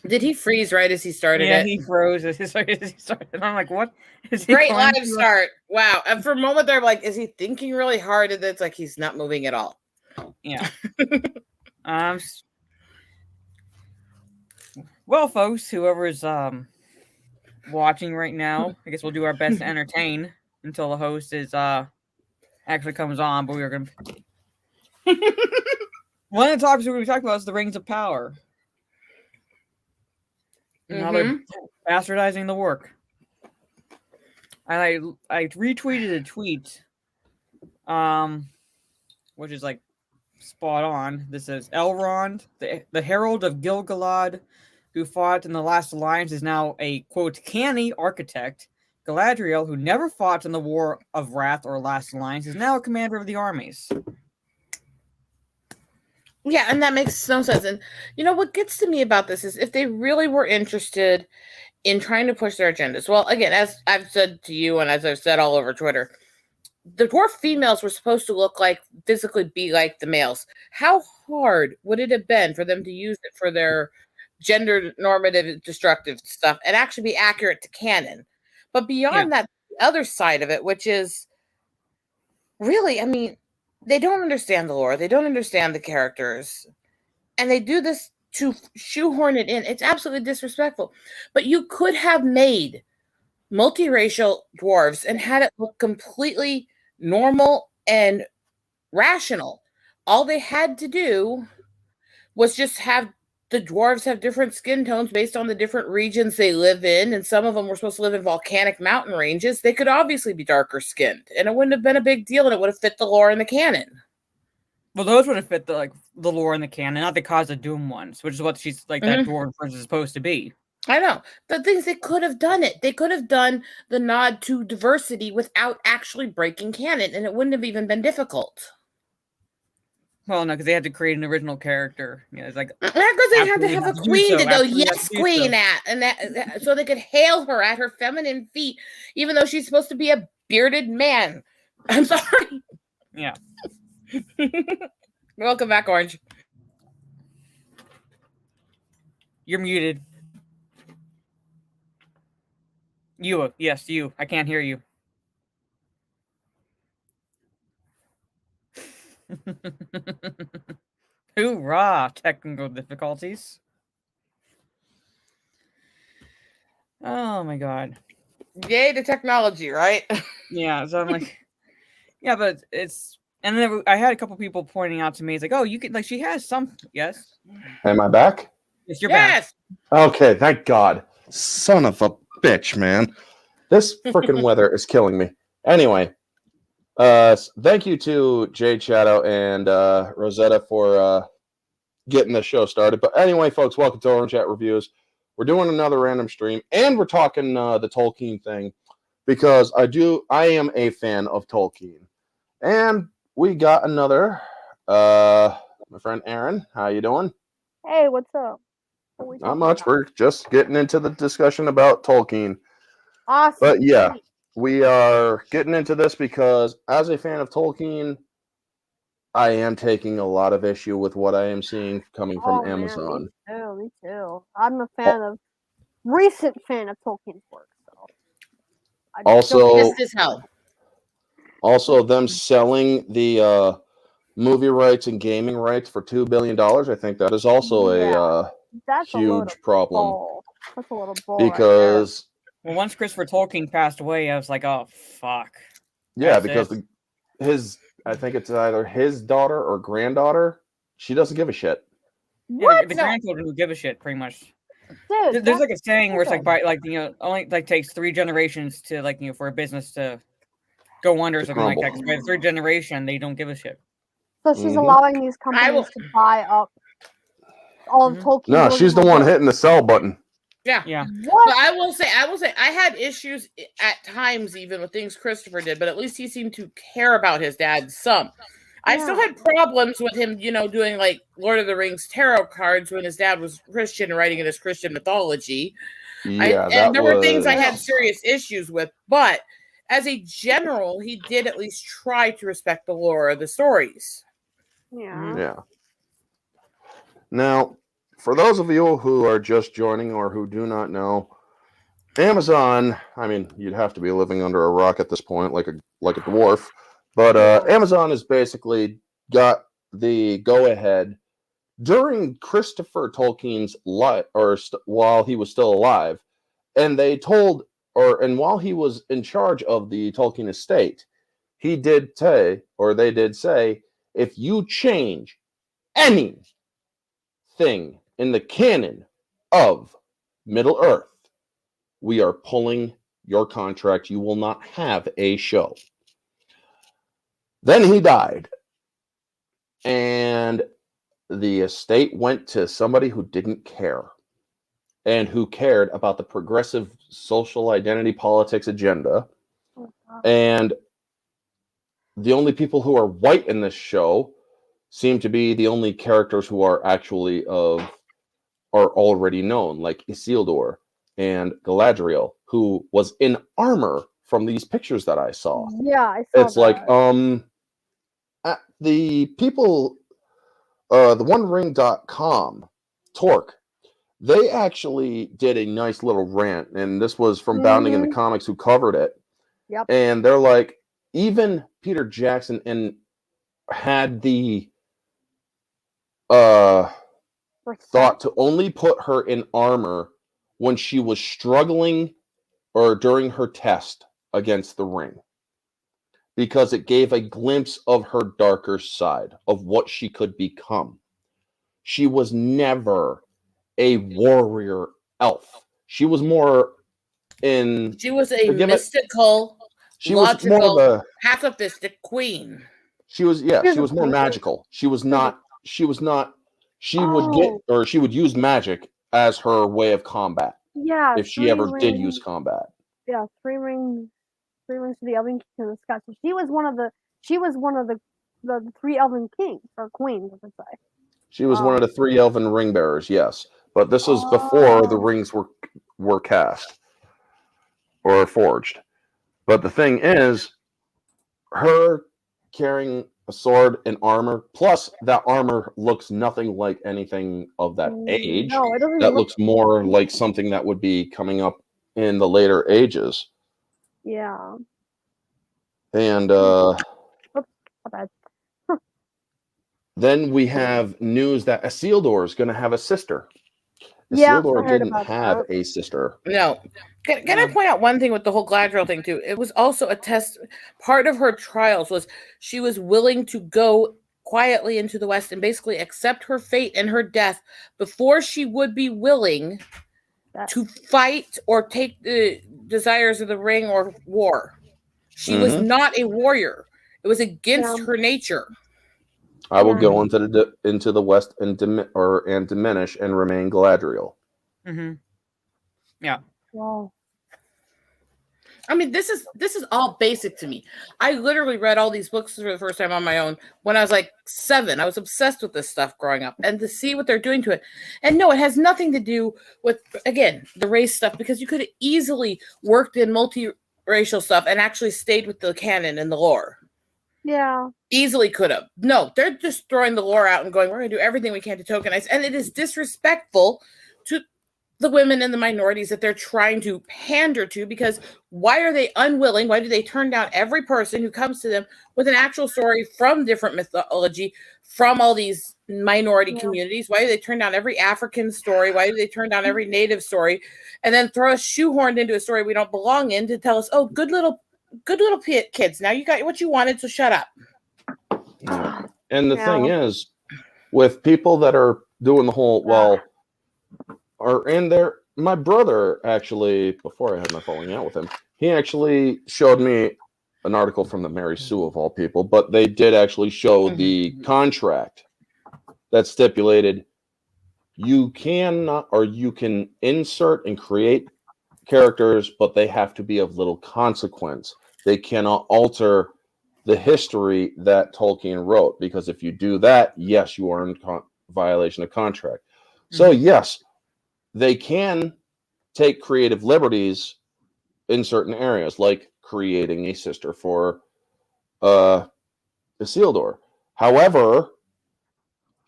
Did he freeze right as he started Yeah, it? he froze as he started. And I'm like, what is he Great going live through? start. Wow. And for a moment there, I'm like, is he thinking really hard? And it's like he's not moving at all. Yeah. Um. Well, folks, whoever is watching right now, I guess we'll do our best to entertain until the host is actually comes on. But we are gonna one of the topics we're going to be talking about is the Rings of Power. And how they're bastardizing the work. And I retweeted a tweet, which is like spot on. This is Elrond, the Herald of Gil-galad, who fought in the Last Alliance, is now a quote canny architect. Galadriel, who never fought in the War of Wrath or Last Alliance, is now a commander of the armies. Yeah, and that makes no sense. And you know what gets to me about this is if they really were interested in trying to push their agendas. Well, again, as I've said to you and as I've said all over Twitter, the dwarf females were supposed to look like, physically be like the males. How hard would it have been for them to use it for their gender normative destructive stuff and actually be accurate to canon? But beyond that, the other side of it, which is really, I mean, they don't understand the lore, they don't understand the characters, and they do this to shoehorn it in. It's absolutely disrespectful. But you could have made multiracial dwarves and had it look completely normal and rational. All they had to do was just have the dwarves have different skin tones based on the different regions they live in, and some of them were supposed to live in volcanic mountain ranges. They could obviously be darker skinned, and it wouldn't have been a big deal, and it would have fit the lore and the canon. Well, those would have fit the lore in the canon, not the Cause of Doom ones, which is what she's like that dwarf person is supposed to be. I know. The things they could have done it. They could have done the nod to diversity without actually breaking canon, and it wouldn't have even been difficult. Well, no, because they had to create an original character. You know, it's like because they had to have a queen to go, yes, queen, at, and that so they could hail her at her feminine feet, even though she's supposed to be a bearded man. I'm sorry. Yeah. Welcome back, Orange. You're muted. You, yes, you. I can't hear you. Hoorah! Technical difficulties. Oh my god. Yay to technology, right? Yeah, so I'm like, yeah, but it's, and then I had a couple people pointing out to me, it's like, oh, you can, like, she has some, yes. Am I back? Yes, you're back. Okay, thank God. Son of a bitch, man. This freaking weather is killing me. Anyway, thank you to Jade Shadow and Rosetta for getting the show started. But anyway, folks, welcome to Orange Chat Reviews. We're doing another random stream, and we're talking the Tolkien thing because I am a fan of Tolkien. And we got another, my friend Aaron. How you doing? Hey, what's up? Not much. We're just getting into the discussion about Tolkien. Awesome. But yeah, we are getting into this because as a fan of Tolkien, I am taking a lot of issue with what I am seeing coming from Amazon. Me too. I'm a recent fan of Tolkien's work. So also them selling the movie rights and gaming rights for $2 billion. I think that is also a huge problem. That's a little bull. Because well, once Christopher Tolkien passed away, I was like, oh fuck. Yeah, because I think it's either his daughter or granddaughter. She doesn't give a shit. Yeah, the grandchildren who give a shit, pretty much. Dude, there's like a saying where it's like by only like takes 3 generations to for a business to go under or something like that. Because by the 3rd generation, they don't give a shit. So she's allowing these companies to buy up all of Tolkien. No, she's the one hitting the sell button. Yeah. What? But I will say, I had issues at times even with things Christopher did, but at least he seemed to care about his dad some. I still had problems with him, doing like Lord of the Rings tarot cards when his dad was Christian and writing in his Christian mythology. Yeah, there were things I had serious issues with, but as a general, he did at least try to respect the lore of the stories. Yeah. Yeah. Now, for those of you who are just joining or who do not know, Amazon, I mean, you'd have to be living under a rock at this point, like a dwarf. But Amazon has basically got the go-ahead during Christopher Tolkien's life, while he was still alive, and while he was in charge of the Tolkien estate, they did say, if you change anything in the canon of Middle Earth, we are pulling your contract. You will not have a show. Then he died, and the estate went to somebody who didn't care and who cared about the progressive social identity politics agenda. And the only people who are white in this show seem to be the only characters who are actually are already known, like Isildur and Galadriel, who was in armor from these pictures that I saw. Yeah, I saw it's that. Like the people, the OneRing.com, Torque, they actually did a nice little rant, and this was from Bounding in the Comics, who covered it. Yep. And they're like, even Peter Jackson had the thought to only put her in armor when she was struggling or during her test against the ring, because it gave a glimpse of her darker side, of what she could become. She was never a warrior elf. She was more in... She was a mystical, logical, pacifistic queen. She was more magical. She would use magic as her way of combat. Yeah. If she ever did use combat. Yeah, three rings to the Elven King of the Sky. So she was one of the three Elven kings or queens, I should say. She was one of the three Elven ring bearers, yes. But this was before the rings were cast or forged. But the thing is, her carrying a sword and armor, plus that armor looks nothing like anything of that age. No, it doesn't. That looks more like something that would be coming up in the later ages. Yeah. And then we have news that Isildur is going to have a sister. Isildur didn't have a sister. No. Can I point out one thing with the whole Galadriel thing too? It was also a test. Part of her trials was she was willing to go quietly into the West and basically accept her fate and her death before she would be willing to fight or take the desires of the ring or war. She was not a warrior. It was against her nature. I will go into the West and diminish and remain Galadriel. Mm-hmm. Yeah. Wow. I mean, this is all basic to me. I literally read all these books for the first time on my own when I was like 7. I was obsessed with this stuff growing up, and to see what they're doing to it. And no, it has nothing to do with, again, the race stuff, because you could have easily worked in multiracial stuff and actually stayed with the canon and the lore. Yeah. Easily could have. No, they're just throwing the lore out and going, we're going to do everything we can to tokenize. And it is disrespectful to the women and the minorities that they're trying to pander to, because why are they unwilling? Why do they turn down every person who comes to them with an actual story from different mythology, from all these minority communities? Why do they turn down every African story? Why do they turn down every native story and then throw us shoehorned into a story we don't belong in to tell us, oh, good little kids, now you got what you wanted, so shut up. Yeah. And the thing is, with people that are doing the whole, are in there. My brother actually, before I had my falling out with him, he actually showed me an article from the Mary Sue of all people, but they did actually show the contract that stipulated you cannot, or you can insert and create characters, but they have to be of little consequence. They cannot alter the history that Tolkien wrote, because if you do that, yes, you are in violation of contract. So yes, they can take creative liberties in certain areas, like creating a sister for Isildur. However,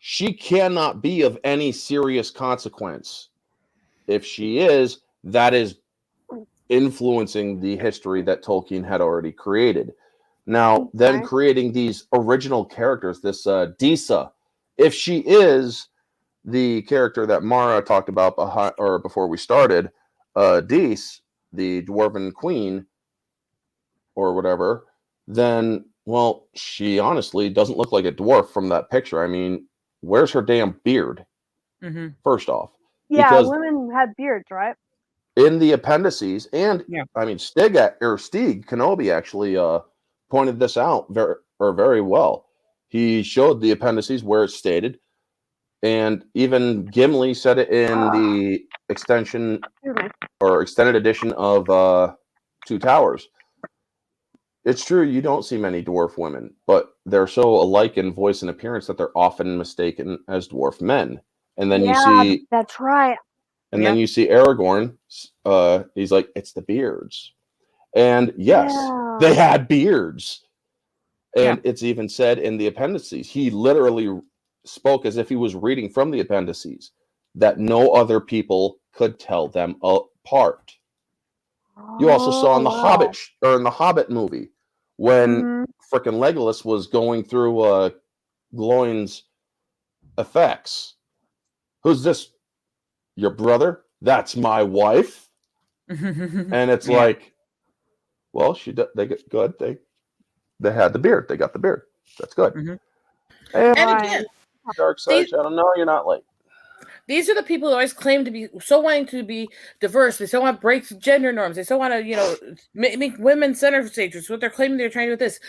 she cannot be of any serious consequence. If she is, that is influencing the history that Tolkien had already created. Now, then Okay. creating these original characters, this Disa, if she is the character that Mara talked about before we started, Dis, the dwarven queen, or whatever, then, well, she honestly doesn't look like a dwarf from that picture. I mean, where's her damn beard? Mm-hmm. First off, Yeah, because women had beards, right? in the appendices, and Yeah. I mean, Stig Kenobi actually pointed this out very well. He showed the appendices where it's stated, and even Gimli said it in the extension Excuse me. or extended edition of Two Towers. It's true you don't see many dwarf women, but they're so alike in voice and appearance that they're often mistaken as dwarf men. And then you see, that's right. and Yeah. then you see Aragorn. He's like, it's the beards, and yes, Yeah. they had beards. And Yeah. it's even said in the appendices. He literally spoke as if he was reading from the appendices, that no other people could tell them apart. You also saw in the Hobbit or in the Hobbit movie when frickin' Legolas was going through Gloin's effects. Who's this? Your brother? That's my wife. And it's Yeah. like, well, they get good. They had the beard. They got the beard. That's good. Mhm. And And again, Dark Side Shadow, no, you're not late. these are the people who always claim to be so wanting to be diverse. They so want to break gender norms. They so want to, make women center stages. What they're claiming they're trying to do with this.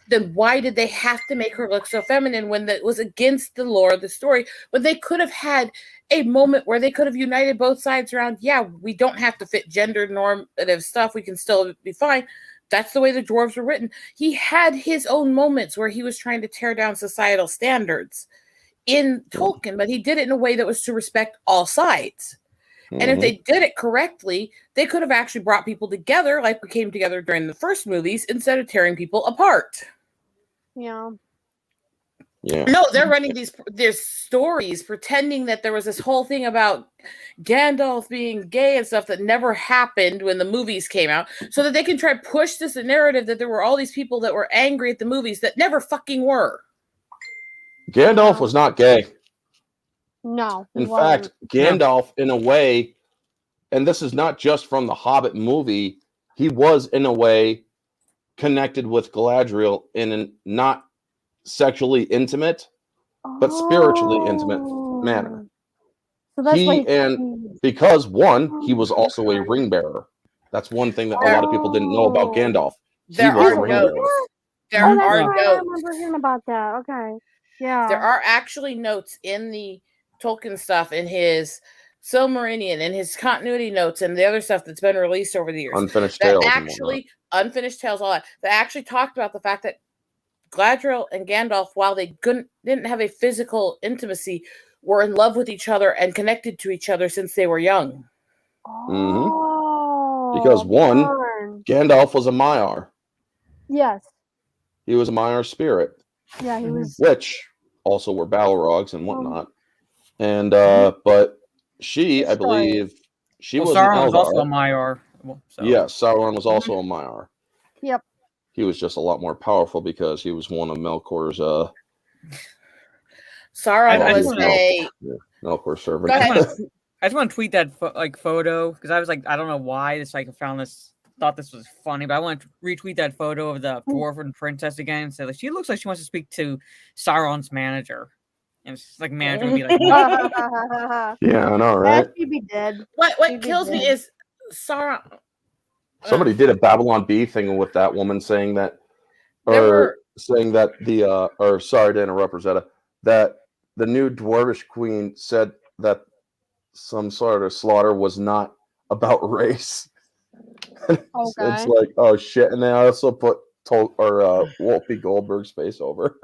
Then why did they have to make her look so feminine when that was against the lore of the story? When they could have had a moment where they could have united both sides around, yeah, we don't have to fit gender normative stuff. We can still be fine. That's the way the dwarves were written. He had his own moments where he was trying to tear down societal standards in Tolkien, but he did it in a way that was to respect all sides. And if they did it correctly, they could have actually brought people together like we came together during the first movies instead of tearing people apart. Yeah. No, they're running these stories pretending that there was this whole thing about Gandalf being gay and stuff that never happened when the movies came out, so that they can try to push this narrative that there were all these people that were angry at the movies that never fucking were. Gandalf was not gay. No. In fact, Gandalf, in a way, and this is not just from the Hobbit movie, he was, in a way, connected with Galadriel in a not sexually intimate, but spiritually intimate manner. So that's because one, he was also a ring bearer. That's one thing that a lot of people didn't know about Gandalf. There was are a ring notes. bearer. There that's are right. I notes. remember hearing about that. Okay. Yeah. There are actually notes in the Tolkien stuff, in his Silmarillion, in his continuity notes, and the other stuff that's been released over the years. Unfinished that Tales. Actually, Unfinished Tales, all that. That actually talked about the fact that Galadriel and Gandalf, while they didn't have a physical intimacy, were in love with each other and connected to each other since they were young. Because one, Gandalf was a Maiar. Yes. He was a Maiar spirit. Yeah, he was. Which also were Balrogs and whatnot. And but she, I believe, she was Sauron an was Eldar. also a Maiar. So. Yes, Sauron was also a Maiar. Yep. He was just a lot more powerful because he was one of Melkor's Sauron was Melkor's servant. I just want to tweet that photo because I was like, I don't know why this I found this, thought this was funny, but I want to retweet that photo of the dwarven princess again and say like, she looks like she wants to speak to Sauron's manager. And it's like manager would be like, yeah, I know, right? She'd be dead. What kills me is Sauron. Somebody did a Babylon Bee thing with that woman saying that, saying that sorry to interrupt, Rosetta, that the new dwarvish queen said that some sort of slaughter was not about race. It's like, oh shit, and then I also put Whoopi Goldberg's face over.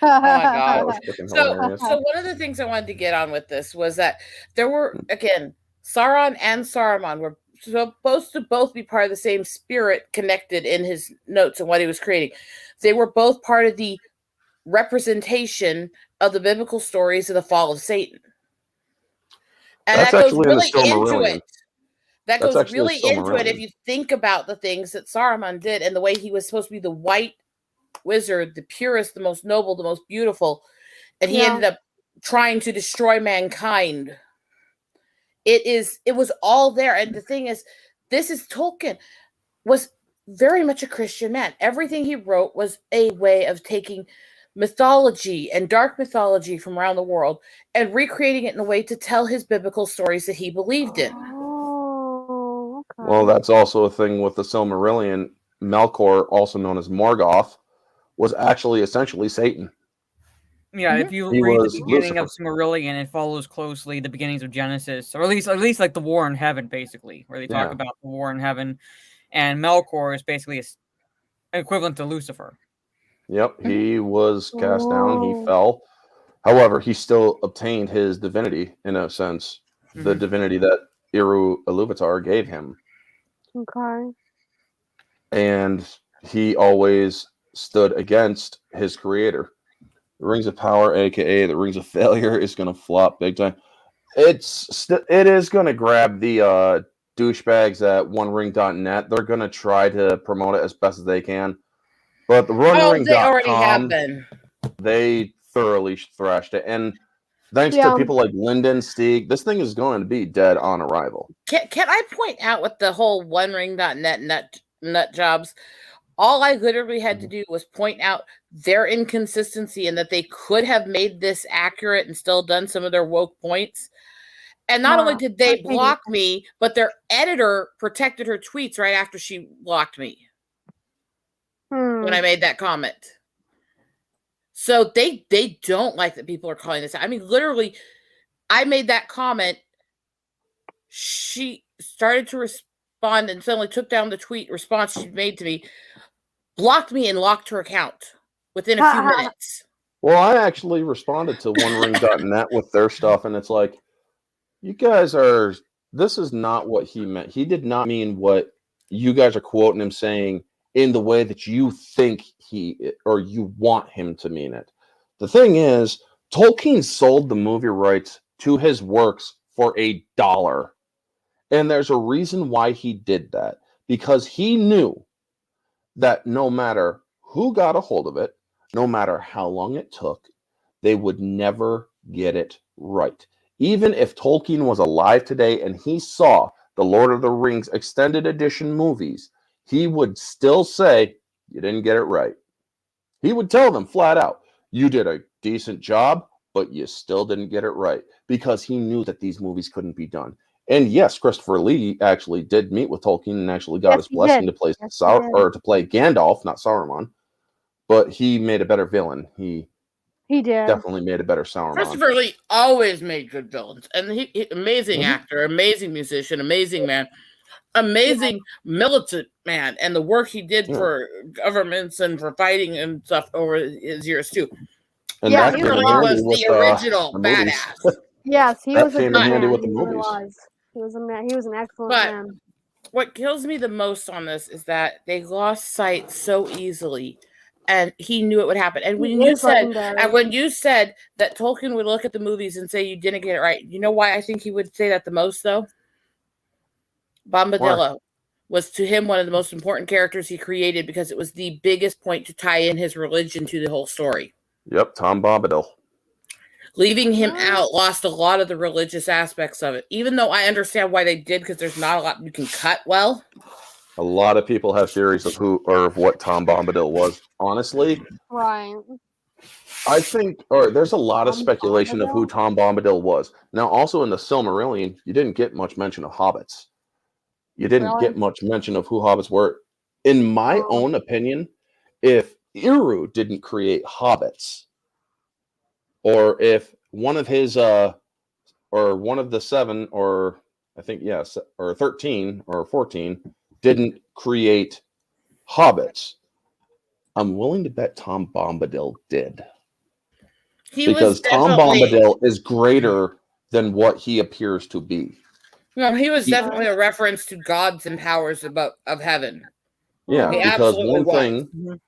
Oh my god! So one of the things I wanted to get on with this was that there were, again, Sauron and Saruman were supposed to both be part of the same spirit connected in his notes and what he was creating. They were both part of the representation of the biblical stories of the fall of Satan. And That's that goes actually in the really into Silmarillion. it. That That's goes actually really into it if Silmarillion. you think about the things that Saruman did and the way he was supposed to be the white wizard, the purest, the most noble, the most beautiful, and he ended up trying to destroy mankind. It was all there. And the thing is, Tolkien was very much a Christian man. Everything he wrote was a way of taking mythology and dark mythology from around the world and recreating it in a way to tell his biblical stories that he believed in. Oh, okay. Well, that's also a thing with the Silmarillion. Melkor, also known as Morgoth, was actually essentially Satan. Yeah, if you He read the was beginning of Lucifer. Silmarillion, it follows closely the beginnings of Genesis, or at least like the War in Heaven, basically, where they talk Yeah. about the War in Heaven, and Melkor is basically equivalent to Lucifer. Yep, he was cast down. He Oh. fell. However, he still obtained his divinity in a sense, the Mhm. divinity that Eru Iluvatar gave him, Okay. and he always stood against his creator. The Rings of Power, aka the Rings of Failure, is going to flop big time. It is going to grab the douchebags at OneRing.net. They're going to try to promote it as best as they can, but the They already have OneRing.com, been. they thoroughly thrashed it, and thanks to people like Lyndon Steig, this thing is going to be dead on arrival. Can I point out with the whole OneRing.net nut jobs? All I literally had to do was point out their inconsistency and that they could have made this accurate and still done some of their woke points. And not only did they block me, but their editor protected her tweets right after she blocked me when I made that comment. So they don't like that people are calling this out. I mean, literally, I made that comment. She started to respond and suddenly took down the tweet response she made to me, blocked me, and locked her account within a few minutes. Well, I actually responded to OneRing.net with their stuff, and it's like, you guys are, this is not what he meant. He did not mean what you guys are quoting him saying in the way that you think or you want him to mean it. The thing is, Tolkien sold the movie rights to his works for $1. And there's a reason why he did that. Because he knew that no matter who got a hold of it, no matter how long it took, they would never get it right. Even if Tolkien was alive today and he saw the Lord of the Rings extended edition movies, he would still say, you didn't get it right. He would tell them flat out, you did a decent job, but you still didn't get it right, because he knew that these movies couldn't be done. And yes, Christopher Lee actually did meet with Tolkien and actually got his blessing to play to play Gandalf, not Saruman. But he made a better villain. He did. Definitely made a better Sauron. Christopher Lee always made good villains, and he amazing actor, amazing musician, amazing man, amazing militant man, and the work he did for governments and for fighting and stuff over his years too. And yeah, he really was the original badass. Yes, he was a good man. with the He movies. really was. He was a man. He was an excellent man. What kills me the most on this is that they lost sight so easily. And he knew it would happen. And when you said that Tolkien would look at the movies and say you didn't get it right, you know why I think he would say that the most, though? Bombadillo was to him one of the most important characters he created, because it was the biggest point to tie in his religion to the whole story. Yep, Tom Bombadil. Leaving him out lost a lot of the religious aspects of it, even though I understand why they did, because there's not a lot you can cut well. A lot of people have theories of who or of what Tom Bombadil was. Honestly, right. I think, or there's a lot of speculation of who Tom Bombadil was. Now, also in the Silmarillion, you didn't get much mention of hobbits. You didn't get much mention of who hobbits were. In my own opinion, if Eru didn't create hobbits, or if one of his, or one of the 7, or I think, yes, or 13 or 14 didn't create hobbits, I'm willing to bet Tom Bombadil did. Because Tom Bombadil is greater than what he appears to be. No, he was definitely a reference to gods and powers of heaven. Yeah, because one thing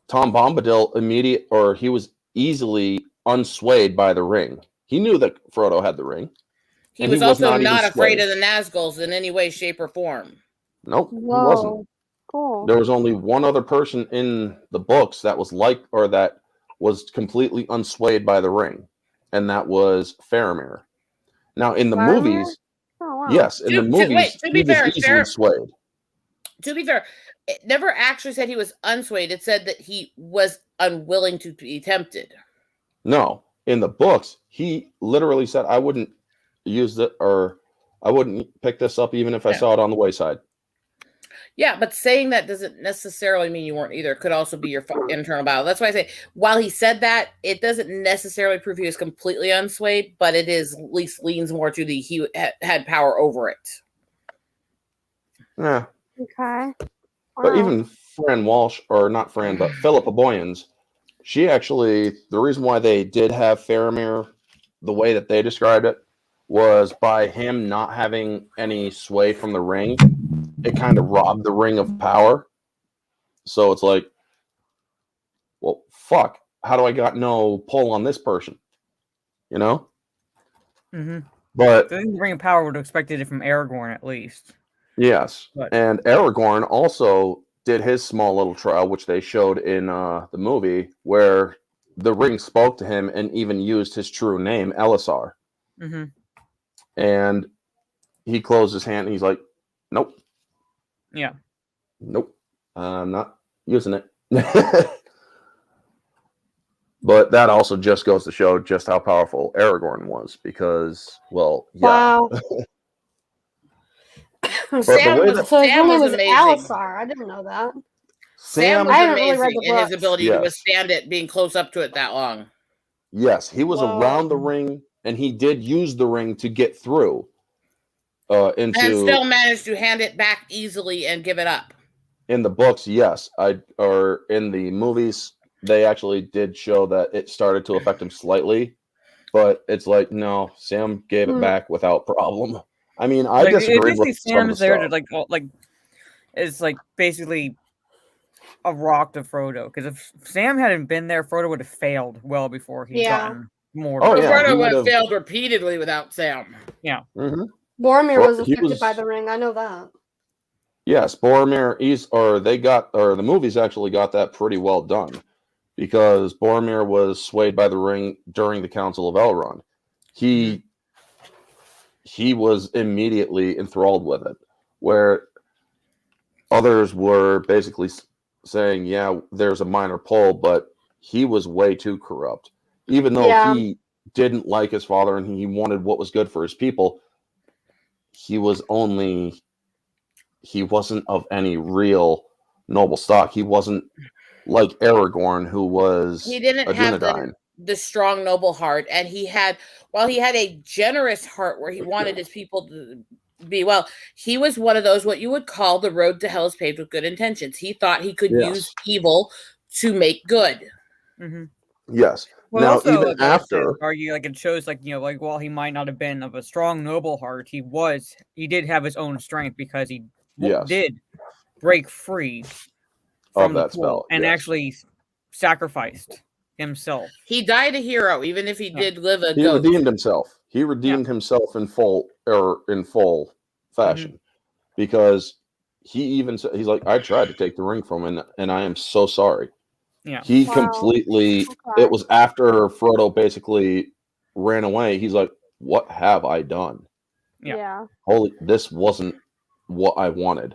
Tom Bombadil he was easily unswayed by the ring. He knew that Frodo had the ring. He and was he was also not even not afraid swayed. of the Nazguls in any way, shape, or form. Nope, he Whoa. wasn't. Cool. There was only one other person in the books that was that was completely unswayed by the ring, and that was Faramir. Now, in the Faramir? movies, Oh, wow. yes, in the movies, to he be was fair, easily swayed. To be fair, it never actually said he was unswayed. It said that he was unwilling to be tempted. No, in the books, he literally said, "I wouldn't use it, or I wouldn't pick this up even if I saw it on the wayside." Yeah, but saying that doesn't necessarily mean you weren't either. It could also be your internal battle. That's why I say, while he said that, it doesn't necessarily prove he was completely unswayed, but it is at least leans more to the he had power over it. Yeah. Okay. But Wow. even Fran Walsh, or not Fran, but Philippa Boyens, she actually, the reason why they did have Faramir the way that they described it was by him not having any sway from the ring. It kind of robbed the ring of power. So it's like, well, fuck. How do I got no pull on this person? You know? Mm-hmm. But I think the Ring of Power would have expected it from Aragorn at least. yes. But And Aragorn also did his small little trial, which they showed in the movie, where the ring spoke to him and even used his true name, Elisar. mm-hmm. And he closed his hand and he's like, nope. Yeah. Nope. I'm not using it. But that also just goes to show just how powerful Aragorn was, because, well, yeah. Wow. Sam way was, that- So his Sam name was was amazing. Alisar. I didn't know that. Sam Sam, was I haven't really read amazing the in his books. ability to Yes. withstand it being close up to it that long. yes, he was Whoa. around the ring, and he did use the ring to get through And still managed to hand it back easily and give it up. in the books, yes. Or in the movies, they actually did show that it started to affect him slightly, but it's like, no, Sam gave it back without problem. I mean, I disagreed with some of the Sam's there stuff. to it's like basically a rock to Frodo, because if Sam hadn't been there, Frodo would have failed well before he'd Yeah. gotten more. Oh, yeah, he Frodo would have would've- failed repeatedly without Sam. Yeah. Mm-hmm. Boromir was He affected was- by the ring. I know that. Yes, Boromir the movies actually got that pretty well done, because Boromir was swayed by the ring during the Council of Elrond. He was immediately enthralled with it, where others were basically saying, yeah, there's a minor pull, but he was way too corrupt. Even though he didn't like his father and he wanted what was good for his people, he wasn't of any real noble stock. He wasn't like Aragorn, who was He didn't a have Dunedain. the strong, noble heart. And he had a generous heart where he wanted his people to be well, he was one of those, what you would call, the road to hell is paved with good intentions. He thought he could use evil to make good. Mm-hmm. Yes. Well, now, also, even after, argue, it shows, while he might not have been of a strong, noble heart, he did have his own strength, because he did break free from that the pool spell, and actually sacrificed himself. He died a hero, even if he did live a he ghost. redeemed himself. He redeemed himself in full fashion, because he even said, he's like, I tried to take the ring from him, and I am so sorry. Yeah. He completely. It was after Frodo basically ran away. He's like, what have I done? Yeah. This wasn't what I wanted.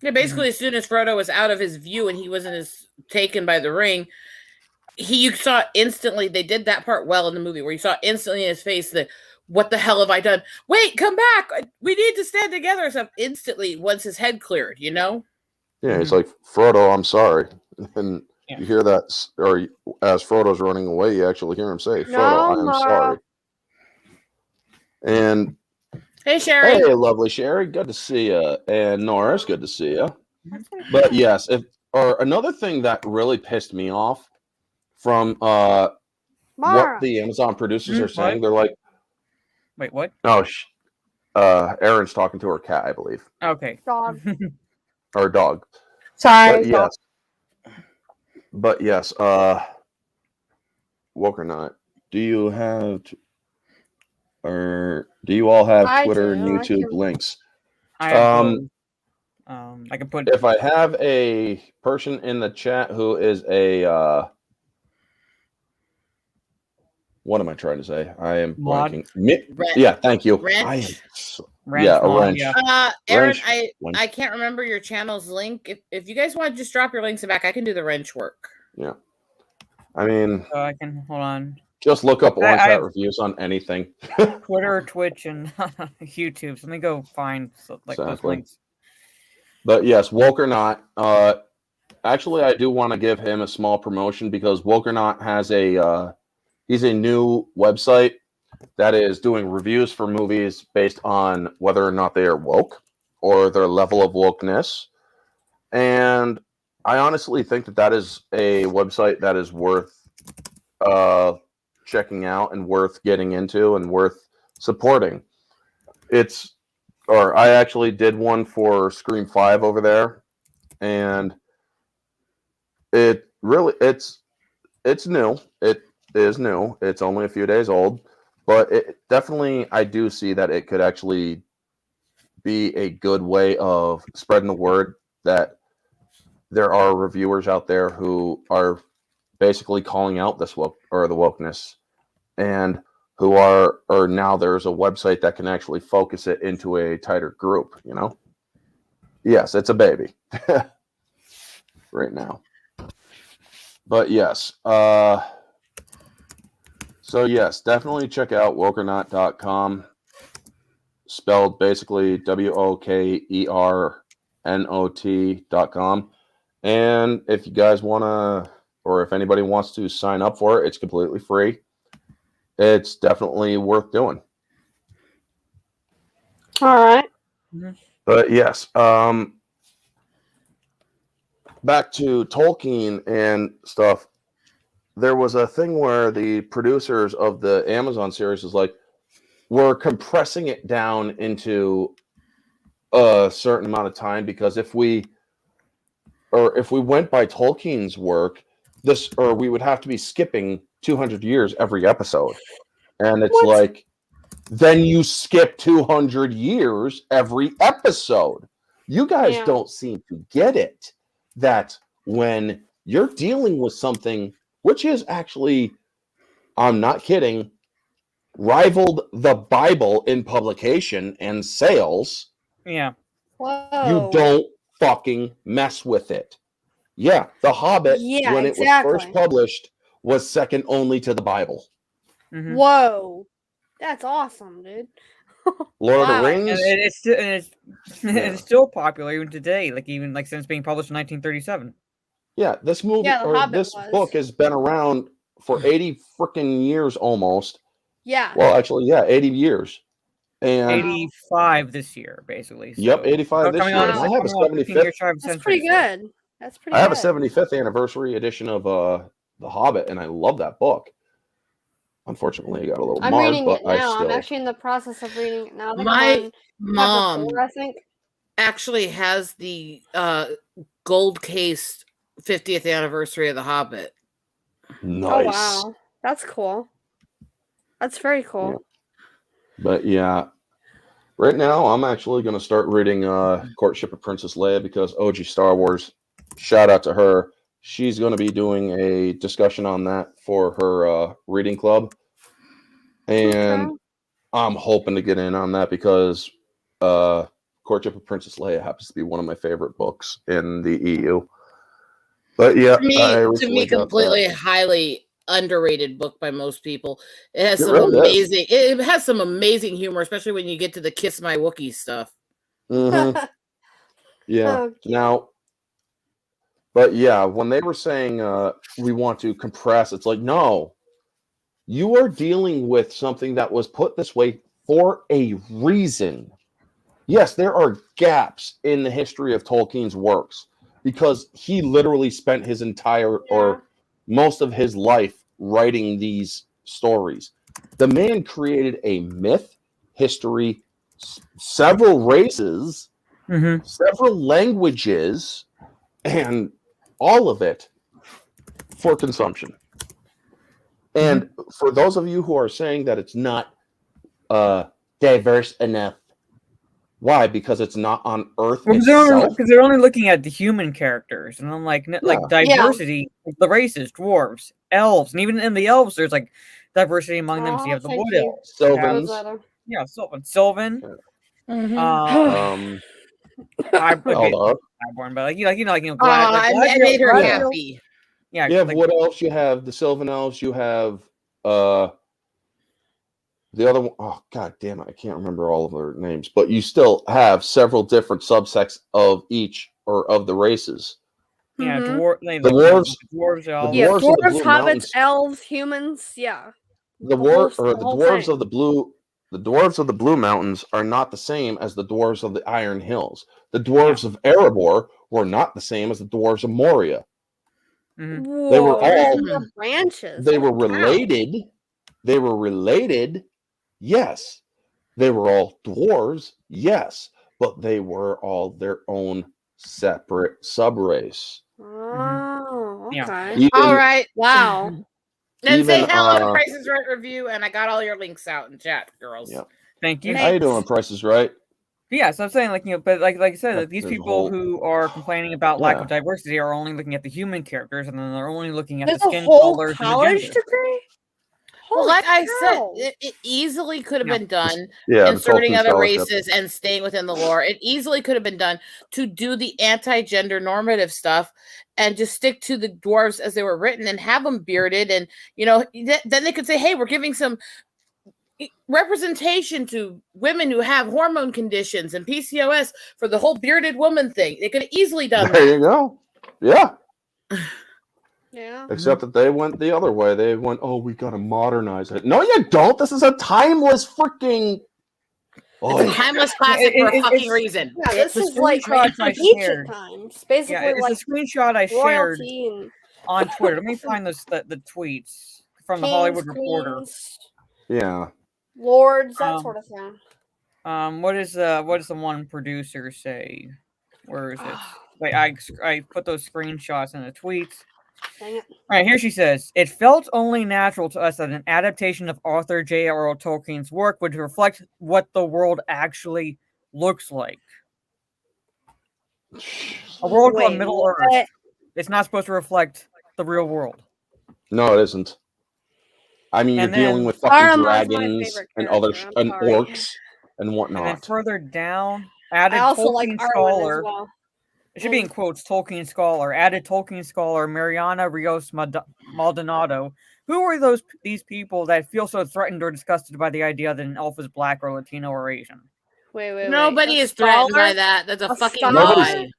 Yeah, basically, as soon as Frodo was out of his view and he wasn't as taken by the ring, you saw instantly, they did that part well in the movie, where you saw instantly in his face that, what the hell have I done? Wait, come back! We need to stand together. So instantly, once his head cleared, Yeah, he's like, Frodo, I'm sorry. And you hear that, or as Frodo's running away, you actually hear him say, Frodo, I am sorry. And hey, Sherry. Hey, lovely Sherry, good to see you. And Norris, good to see you. But yes, another thing that really pissed me off from what the Amazon producers are saying, they're like, wait, what? Oh, Erin's talking to her cat, I believe. Okay. Dog. Or dog. Sorry. But yes. But yes, woke or not, do you have or do you all have I Twitter and do. I YouTube can- links? I have Um, both. I can put. If I have a person in the chat who is a what am I trying to say? I am Mod? blanking. Wrench. Yeah, thank you. Wrench? I am Wrench a mod, wrench. yeah. Aaron, Wrench. I can't remember your channel's link. If you guys want to just drop your links back, I can do the wrench work. Yeah. I mean, So I can hold on. just look up Orange I Hat have- reviews on anything. Twitter, Twitch, and YouTube. So let me go find those Exactly. links. But yes, woke or not. Actually, I do want to give him a small promotion because woke or not has he's a new website that is doing reviews for movies based on whether or not they are woke or their level of wokeness. And I honestly think that is a website that is worth checking out and worth getting into and worth supporting. I actually did one for Scream 5 over there, and it's new. It is new. It's only a few days old, but it definitely, I do see that it could actually be a good way of spreading the word that there are reviewers out there who are basically calling out this woke or the wokeness, and who are or now there's a website that can actually focus it into a tighter group. Yes, it's a baby right now. But yes, so yes, definitely check out wokerNot.com, spelled basically WOKERNOT.com. And if you guys want to, or if anybody wants to sign up for it, it's completely free. It's definitely worth doing. All right. But yes, back to Tolkien and stuff. There was a thing where the producers of the Amazon series is like, we're compressing it down into a certain amount of time because if we went by Tolkien's work, we would have to be skipping 200 years every episode. And it's like, then you skip 200 years every episode. You guys don't seem to get it. That when you're dealing with something which is actually, I'm not kidding, rivaled the Bible in publication and sales, Yeah. you don't fucking mess with it. Yeah, The Hobbit, when it was first published, was second only to the Bible. Mm-hmm. Whoa. That's awesome, dude. Lord of the Rings. And it's still popular even today, even since being published in 1937. Yeah, this movie this book has been around for 80 freaking years almost. Yeah. Well, actually, yeah, 80 years. And 85 this year, basically. So. Yep, 85 this year. And I have a 75th. That's pretty good. That's pretty good. I have a 75th anniversary edition of The Hobbit, and I love that book. Unfortunately, I got a little I'm marred, reading but it now. I'm actually in the process of reading it now. My mom, I think, actually has the gold case 50th anniversary of The Hobbit. Nice. Oh wow, that's cool. That's very cool. Yeah. But yeah, right now I'm actually going to start reading Courtship of Princess Leia because OG Star Wars. Shout out to her. She's going to be doing a discussion on that for her reading club, and I'm hoping to get in on that because Courtship of Princess Leia happens to be one of my favorite books in the EU. But yeah, to me, completely highly underrated book by most people. It has it has some amazing humor, especially when you get to the Kiss My Wookiee stuff. Mm-hmm. Yeah. Now, but yeah, when they were saying we want to compress, it's like, no, you are dealing with something that was put this way for a reason. Yes, there are gaps in the history of Tolkien's works because he literally spent his entire or most of his life writing these stories. The man created a myth, history, several races, several languages, and all of it for consumption. And for those of you who are saying that it's not diverse enough, why? Because it's not on Earth itself? Because they're only looking at the human characters, and I'm like diversity, the races, dwarves, elves, and even in the elves, there's like diversity among them. So you have the wood elves, Sylvans. Sylvan. Mhm. Highborn, but I made her happy. Yeah, you have wood elves, you have the Sylvan elves, you have the other one. Oh god damn it, I can't remember all of their names, but you still have several different subsects of each or of the races. Yeah, Mhm. dwarves, Dwarves, hobbits, elves, humans. Yeah, the dwarves of the Blue Mountains are not the same as the dwarves of the Iron Hills. The dwarves of Erebor were not the same as the dwarves of Moria. Whoa, They were all branches. They were related. They were related. Yes. They were all dwarves. Yes. But they were all their own separate subrace. Oh, okay. Yeah. All right. Wow. Then say hello to Price is Right review, and I got all your links out in chat, girls. Yeah. Thank you. How you doing, Price is Right? Yeah, so I'm saying, but like I said, these people who are complaining about lack of diversity are only looking at the human characters, and then they're only looking at the skin colors and the college gender. degree. Well, like I said, it easily could have been done inserting Tolkien other scholarship. races and staying within the lore. It easily could have been done to do the anti-gender normative stuff and just stick to the dwarves as they were written and have them bearded. And, then they could say, hey, we're giving some representation to women who have hormone conditions and PCOS for the whole bearded woman thing. They could have easily done that. There you go. Yeah. Yeah. Except that they went the other way. They went, oh, we got to modernize it. No, you don't. This is a timeless freaking... Oh. It's a timeless classic for a fucking reason. Yeah, this is like ancient times. Basically, it's a screenshot I shared on Twitter. Let me find the tweets from the Hollywood Reporter. Yeah. Lords, that sort of thing. What does the one producer say? Where is it? Wait, I put those screenshots in the tweets. Dang it. All right, here she says, it felt only natural to us that an adaptation of Arthur J.R.R. Tolkien's work would reflect what the world actually looks like. A world called Middle Earth. It's not supposed to reflect the real world. No, it isn't. I mean, you're dealing with fucking dragons and other and orcs and whatnot. And then further down, added Tolkien scholar. Well. It should be in quotes, Tolkien scholar. Added Tolkien scholar Mariana Rios Maldonado. Who are these people that feel so threatened or disgusted by the idea that an elf is black or Latino or Asian? Wait. Nobody is threatened by that. That's a fucking lie.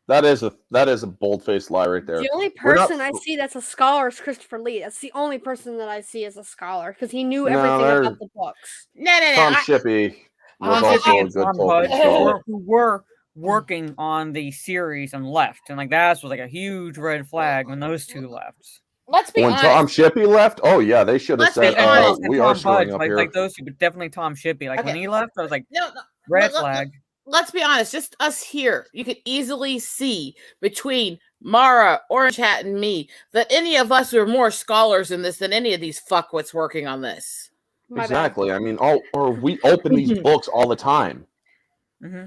That is a bold-faced lie right there. The only person I see that's a scholar is Christopher Lee. That's the only person that I see as a scholar because he knew everything about the books. No. Tom Shippey was also a good Tolkien scholar. Who were working on the series and left, and that was a huge red flag when those two left. Let's be honest. When Tom Shippey left, oh yeah, they should have said, "We are screwing up here." Like those two, but definitely Tom Shippey. When he left, I was like, no, red flag. Let's be honest, just us here, you could easily see between Mara, Orange Hat, and me that any of us are more scholars in this than any of these fuckwits working on this. Exactly. I mean, we open these books all the time. Mm-hmm.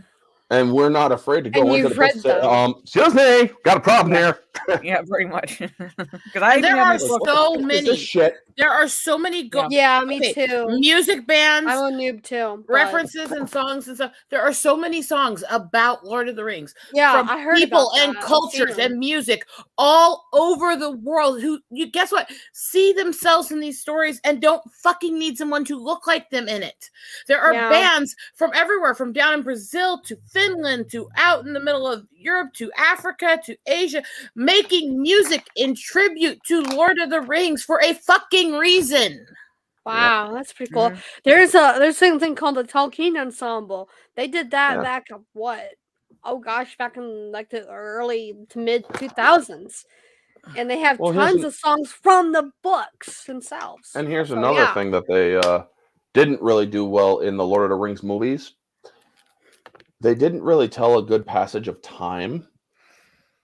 And we're not afraid to go into the book and say, excuse me, got a problem here. Yeah, pretty much. There are so many. There are so many. Me too. Music bands. I'm a noob too. References and songs and stuff. There are so many songs about Lord of the Rings. Yeah, from I heard people about and cultures and music all over the world who, guess what, see themselves in these stories and don't fucking need someone to look like them in it. There are bands from everywhere, from down in Brazil to Finland to out in the middle of Europe to Africa to Asia, making music in tribute to Lord of the Rings for a fucking reason. Wow, that's pretty cool. Mm-hmm. There's something called the Tolkien Ensemble. They did that back in back in the early to mid 2000s. And they have tons of songs from the books themselves. And here's another thing that they didn't really do well in the Lord of the Rings movies. They didn't really tell a good passage of time.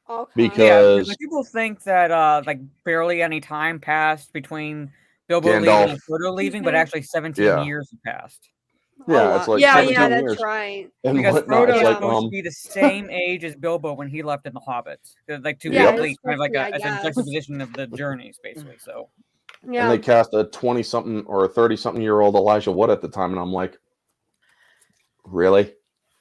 Okay. Because like, people think that like barely any time passed between Bilbo Gandalf. leaving and Frodo leaving, but Mhm. actually 17 Yeah. years have passed. Yeah, it's like yeah, 17 that's years. right. and Because whatnot. Frodo It's is like supposed to be the same age as Bilbo when he left in The Hobbit. Like to Yeah, complete it's kind of like supposed to be, I a guess. juxtaposition of the journeys, basically. So Yeah. and they cast a 20-something or a 30-something-year-old Elijah Wood at the time, and I'm like, really?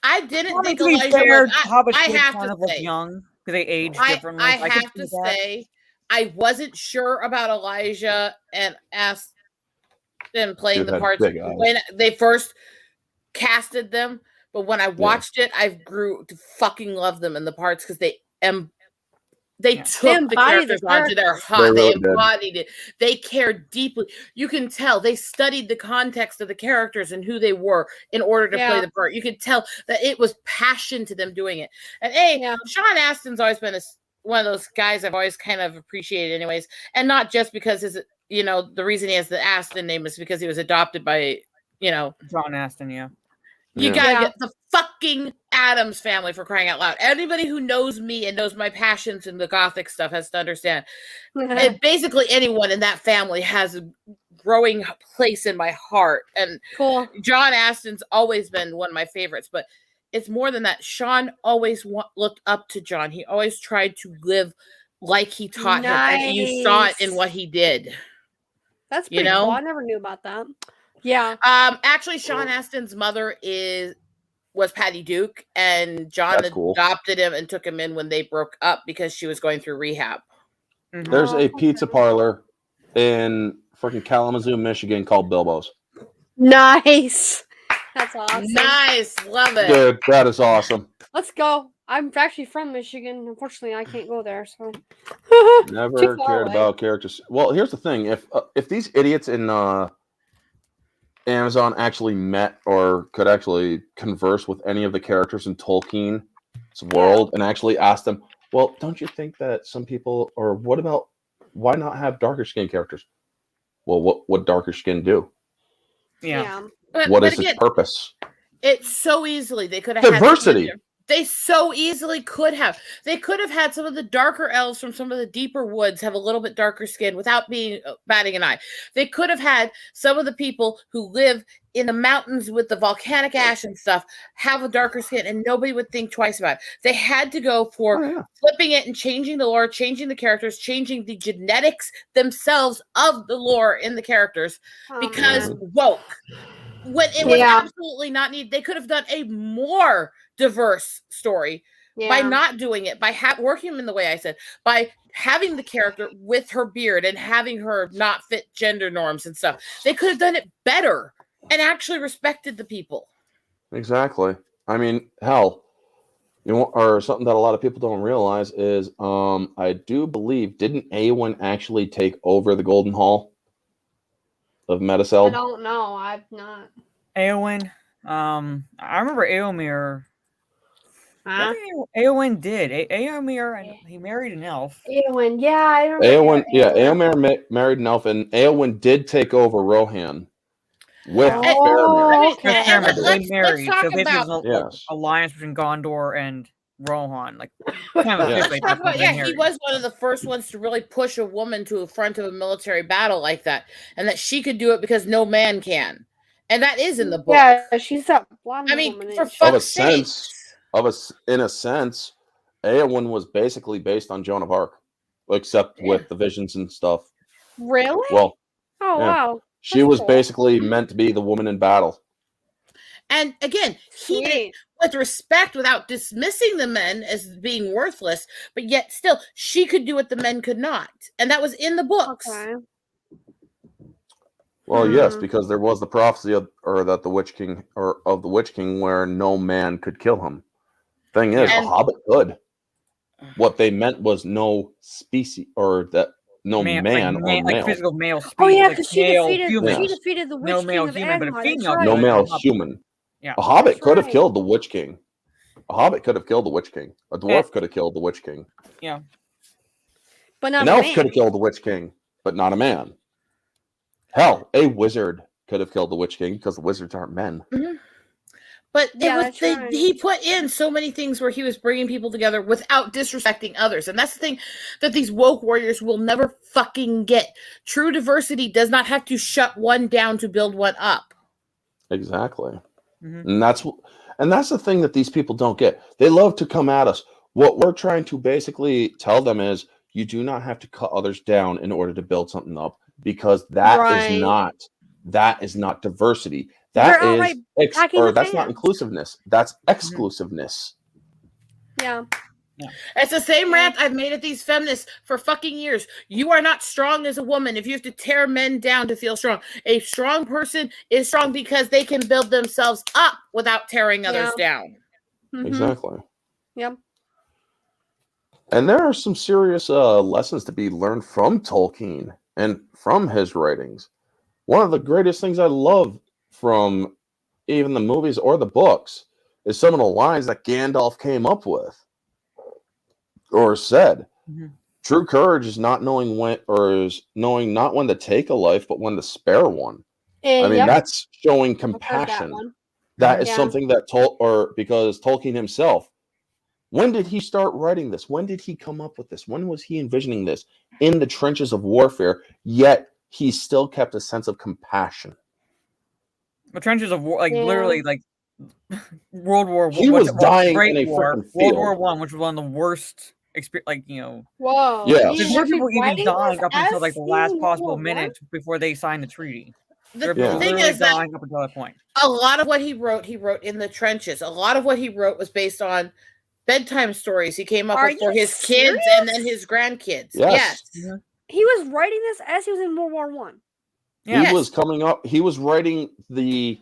I didn't well, think to be Elijah fair, Wood. Hobbits I did have kind to of look say, young because they age I differently. So I could have see to that. say, I wasn't sure about Elijah and asked them playing Dude the had parts big eyes. when they first casted them, but when I watched it, I grew to fucking love them in the parts because they Yeah. took They the embodied the characters onto their characters. heart. They They really did. embodied it. They cared deeply. You can tell they studied the context of the characters and who they were in order to play Yeah. the part. You could tell that it was passion to them doing it. And Yeah. Sean Astin's always been one of those guys I've always kind of appreciated, anyways, and not just because the reason he has the Astin name is because he was adopted by John Astin, yeah. You Yeah. gotta Yeah. get the fucking Addams family, for crying out loud. Anybody who knows me and knows my passions in the Gothic stuff has to understand. And basically anyone in that family has a growing place in my heart. And Cool. John Astin's always been one of my favorites, but it's more than that. Sean always looked up to John. He always tried to live like he taught him, and you saw it in Nice. what he did. That's You pretty cool. know? I never knew about that. Yeah. Actually, Sean Astin's mother was Patty Duke, and John That's cool. adopted him and took him in when they broke up because she was going through rehab. Mhm. There's a Oh, pizza okay. parlor in freaking Kalamazoo, Michigan called Bilbo's. Nice. That's awesome. Nice, love it. Dude, that is awesome. Let's go. I'm actually from Michigan. Unfortunately, I can't go there. So Never Too far cared away. about characters. Well, here's the thing: if these idiots in Amazon actually met or could actually converse with any of the characters in Tolkien's world and actually ask them, well, don't you think that some people, or what about, why not have darker skin characters? Well, what darker skin do? Yeah. What is its purpose? It's so easily they could have Diversity. had they so easily could have. They could have had some of the darker elves from some of the deeper woods have a little bit darker skin without being batting an eye. They could have had some of the people who live in the mountains with the volcanic ash and stuff have a darker skin, and nobody would think twice about it. They had to go for flipping it and changing the lore, changing the characters, changing the genetics themselves of the lore in the characters because woke. When it was absolutely not needed. They could have done a more diverse story by not doing it, by working them in the way I said, by having the character with her beard and having her not fit gender norms and stuff. They could have done it better and actually respected the people. Exactly. I mean, hell, or something that a lot of people don't realize is, I do believe, didn't Eowyn actually take over the Golden Hall of Medicel? I don't know. I've not. Eowyn. I remember Eomer. Huh? I think Eowyn did. Eomer, he married an elf. Eowyn, yeah, I remember. Eowyn married an elf, and Eowyn did take over Rohan with Oh, Faramir. okay. Let's talk so basically, about an alliance between Gondor and Rohan, like kind of let's talk about, he was one of the first ones to really push a woman to the front of a military battle like that, and that she could do it because no man can, and that is in the book. Yeah, she's that blonde woman. For fuck's sake. In a sense, Eowyn was basically based on Joan of Arc, except with the visions and stuff. Really? Well, wow. She was basically meant to be the woman in battle. And again, he did it with respect without dismissing the men as being worthless, but yet still she could do what the men could not. And that was in the books. Okay. Well, yes, because there was the prophecy of the Witch King where no man could kill him. Thing is, a hobbit could. What they meant was no species, or that no man or male. Like physical male species. Oh yeah, because she defeated the Witch no King male of human, but a Angmar, female. right. No male human. Yeah. A hobbit could have killed the Witch King. A hobbit could have killed the Witch King. A dwarf could have killed the Witch King. Yeah. But not an elf could have killed the Witch King, but not a man. Hell, a wizard could have killed the Witch King because the wizards aren't men. Mm-hmm. But that's right. he put in so many things where he was bringing people together without disrespecting others. And that's the thing that these woke warriors will never fucking get. True diversity does not have to shut one down to build one up. Exactly. Mhm. And that's the thing that these people don't get. They love to come at us. What we're trying to basically tell them is you do not have to cut others down in order to build something up, because that is not diversity. That They're is outright attacking the that's not fans. inclusiveness. That's exclusiveness. Yeah. It's the same rant I've made at these feminists for fucking years. You are not strong as a woman if you have to tear men down to feel strong. A strong person is strong because they can build themselves up without tearing others down. Mm-hmm. Exactly. Yep. And there are some serious lessons to be learned from Tolkien and from his writings. One of the greatest things I love from even the movies or the books is some of the lines that Gandalf came up with or said. Mm-hmm. True courage is not knowing when, or is knowing not when to take a life, but when to spare one. I mean, that's showing compassion. That is something that because Tolkien himself, when did he start writing this? When did he come up with this? When was he envisioning this? In the trenches of warfare, yet he still kept a sense of compassion. The trenches of war, literally, World War. He was dying in a War, freaking field. World War I, which was one of the worst experience. Whoa. Yeah. There's more people even dying up until the last possible minute before they signed the treaty. The thing is that dying up until that point. A lot of what he wrote in the trenches. A lot of what he wrote was based on bedtime stories he came up with for his kids and then his grandkids. Yes. Mm-hmm. He was writing this as he was in World War One. He was coming up. He was writing the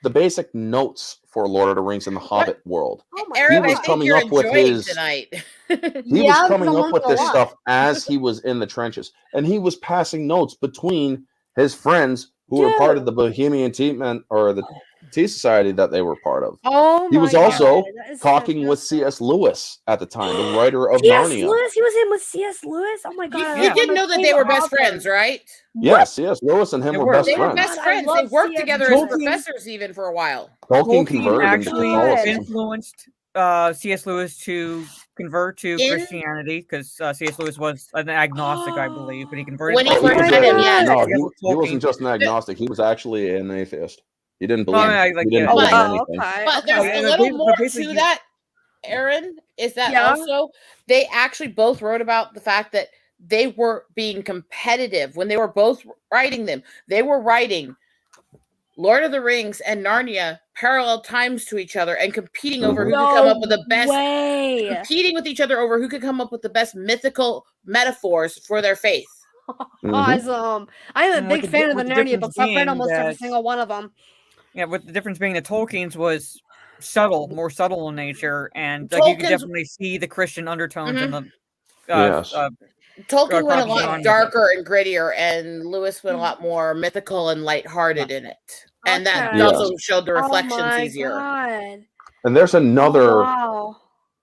basic notes for Lord of the Rings and the Hobbit world. Aaron, he was coming up with his tonight. He was coming up with this stuff as he was in the trenches, and he was passing notes between his friends who were part of the Bohemian Tea or the Tea Society that they were part of. He was also talking with C.S. Lewis at the time, the writer of Narnia. Lewis, he was in with C.S. Lewis. Oh my god! You didn't know that they were best friends, right? Yeah, C.S. Lewis and him were best friends. They were best friends. They worked together as professors even for a while. Tolkien converted actually him to Catholicism. influenced C.S. Lewis to convert to Christianity, because C.S. Lewis was an agnostic, I believe, but he converted. When he first met him, No, he wasn't just an agnostic. He was actually an atheist. He didn't believe, anything. But there's a little more to that, Aaron, is that also they actually both wrote about the fact that they were being competitive when they were both writing them. They were writing Lord of the Rings and Narnia parallel times to each other and competing over who could come up with the best, competing with each other over who could come up with the best mythical metaphors for their faith. Awesome. I'm a big fan of the Narnia books. I've read almost every single one of them. Yeah, with the difference being that Tolkien's was more subtle in nature, and you can definitely see the Christian undertones in the. Tolkien went a lot darker and grittier, and Lewis went a lot more mythical and lighthearted in it, and that also showed the reflections easier. God. And there's another.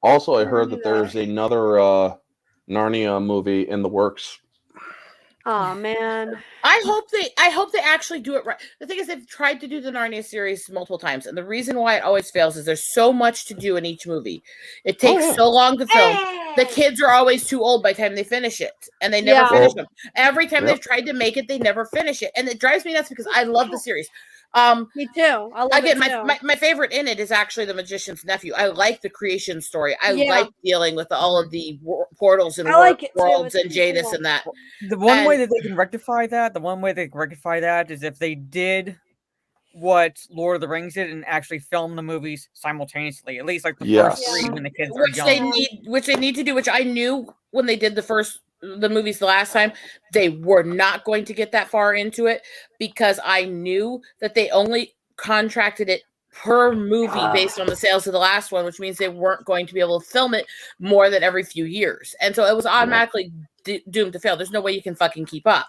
Also, I heard that there's another Narnia movie in the works. Oh man! I hope they actually do it right. The thing is, they've tried to do the Narnia series multiple times, and the reason why it always fails is there's so much to do in each movie. It takes so long to film. The kids are always too old by the time they finish it, and they never finish them. Every time they've tried to make it, they never finish it, and it drives me nuts because I love the series. Me too. I love it too. My favorite in it is actually The Magician's Nephew. I like the creation story. I like dealing with all of the portals and worlds and Jadis and that. The one way that they can rectify that is if they did what Lord of the Rings did and actually film the movies simultaneously. At least like the first three when the kids were young. Which they need to do, which I knew when they did the movies the last time, they were not going to get that far into it because I knew that they only contracted it per movie based on the sales of the last one, which means they weren't going to be able to film it more than every few years. And so it was automatically doomed to fail. There's no way you can fucking keep up.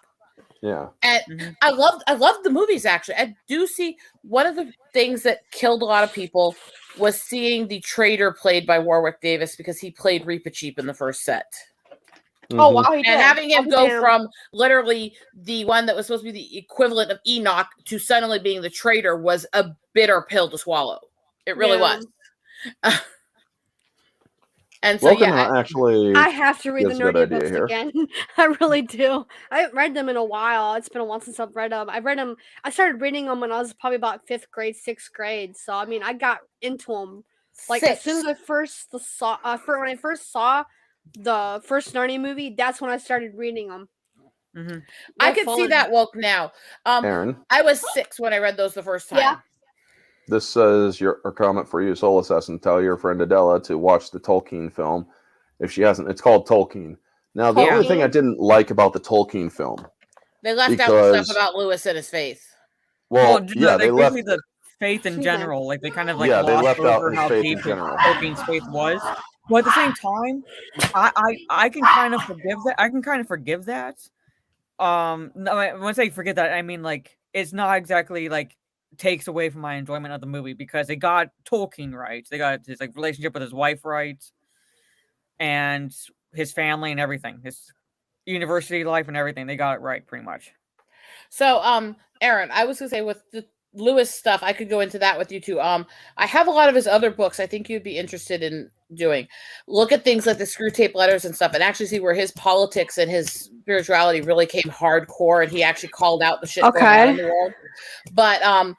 Yeah. And I loved the movies, actually. I do see one of the things that killed a lot of people was seeing the traitor played by Warwick Davis because he played Reepicheep in the first set. Oh wow, he did. And having him Oh, go damn. from literally the one that was supposed to be the equivalent of Enoch to suddenly being the traitor was a bitter pill to swallow. It really was. And so, Logan yeah, actually I have to read the gives a good Narnia idea books here. again. I really do. I haven't read them in a while. It's been a while since I've read them. I started reading them when I was probably about 5th grade, 6th grade. So I mean, I got into them like as soon as I first saw. When I first saw the first Narnia movie, that's when I started reading them. Mm-hmm. I could see that woke now. Aaron, I was 6 when I read those the first time. Yeah. this says your comment for you, Soul Assassin. Tell your friend Adela to watch the Tolkien film if she hasn't. It's called Tolkien. Now, the only thing I didn't like about the Tolkien film, they left out the stuff about Lewis and his faith. Well, yeah, they left the faith in general. Like they kind of like Yeah, they glossed left out over his how faith deep in general. Tolkien's faith was. But at the same time, I can kind of forgive that. I can kind of forgive that. No, when I say forget that, I mean like it's not exactly like takes away from my enjoyment of the movie because they got Tolkien right. They got his like relationship with his wife right, and his family and everything, his university life and everything. They got it right pretty much. So, Aaron, I was gonna say with the Lewis stuff, I could go into that with you too. I have a lot of his other books. I think you'd be interested in doing. Look at things like the Screw Tape Letters and stuff, and actually see where his politics and his spirituality really came hardcore, and he actually called out the shit going on in the world. But awesome.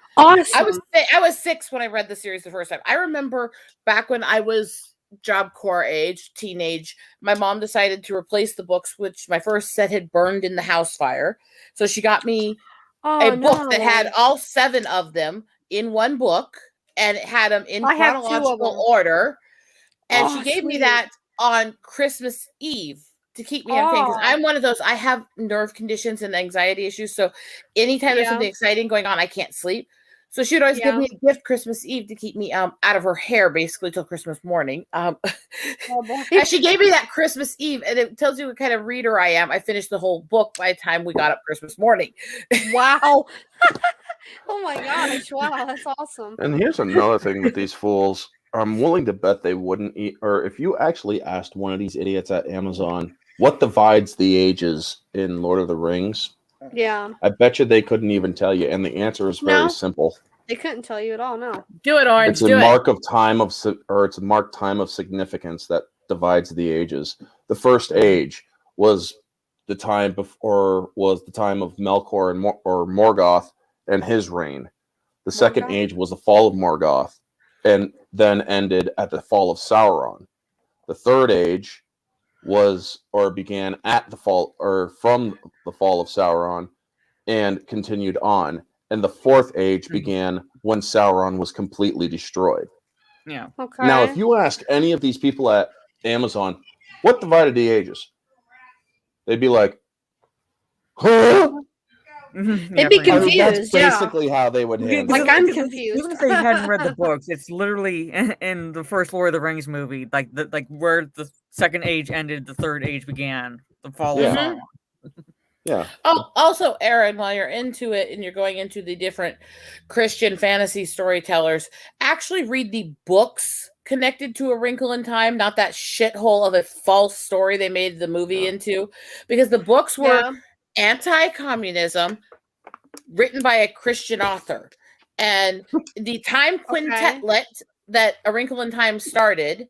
I was 6 when I read the series the first time. I remember back when I was Job Corps age, teenage, my mom decided to replace the books, which my first set had burned in the house fire. So she got me a book that had all 7 of them in one book, and it had them in chronological order. And she gave me that on Christmas Eve to keep me entertained, because I'm one of those, I have nerve conditions and anxiety issues. So anytime there's something exciting going on, I can't sleep. So she would always give me a gift Christmas Eve to keep me out of her hair basically till Christmas morning. And she gave me that Christmas Eve, and it tells you what kind of reader I am. I finished the whole book by the time we got up Christmas morning. Wow. Oh my gosh, wow, that's awesome. And here's another thing with these fools. I'm willing to bet they wouldn't eat, or if you actually asked one of these idiots at Amazon what divides the ages in Lord of the Rings, I bet you they couldn't even tell you, and the answer is very simple. They couldn't tell you at all. No. Do it, Orange. It's a mark of time it's a marked time of significance that divides the ages. The first age was the time before was the time of Melkor and Morgoth and his reign. The second age was the fall of Morgoth, and then ended at the fall of Sauron. The third age began at the fall, or from the fall of Sauron, and continued on. And the fourth age began when Sauron was completely destroyed. Yeah. Okay. Now, if you ask any of these people at Amazon, what divided the ages? They'd be like, huh? They'd be confused. I mean, that's basically how they would handle it. Like, I'm confused. Even if they hadn't read the books, it's literally in the first Lord of the Rings movie, like where the second age ended, the third age began. The fall of Sauron. Yeah. Oh, also, Aaron, while you're into it and you're going into the different Christian fantasy storytellers, actually read the books connected to A Wrinkle in Time, not that shithole of a false story they made the movie into, because the books were anti-communism, written by a Christian author. And the time quintetlet that A Wrinkle in Time started,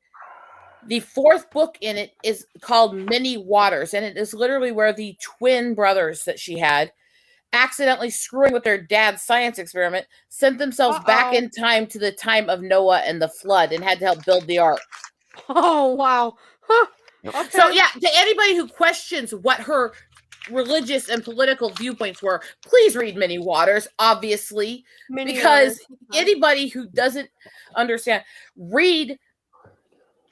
the fourth book in it is called Many Waters, and it is literally where the twin brothers that she had, accidentally screwing with their dad's science experiment, sent themselves back in time to the time of Noah and the flood, and had to help build the ark. Oh, wow. Huh. Okay. So, yeah, to anybody who questions what her religious and political viewpoints were, please read Many Waters, obviously, because anybody who doesn't understand, read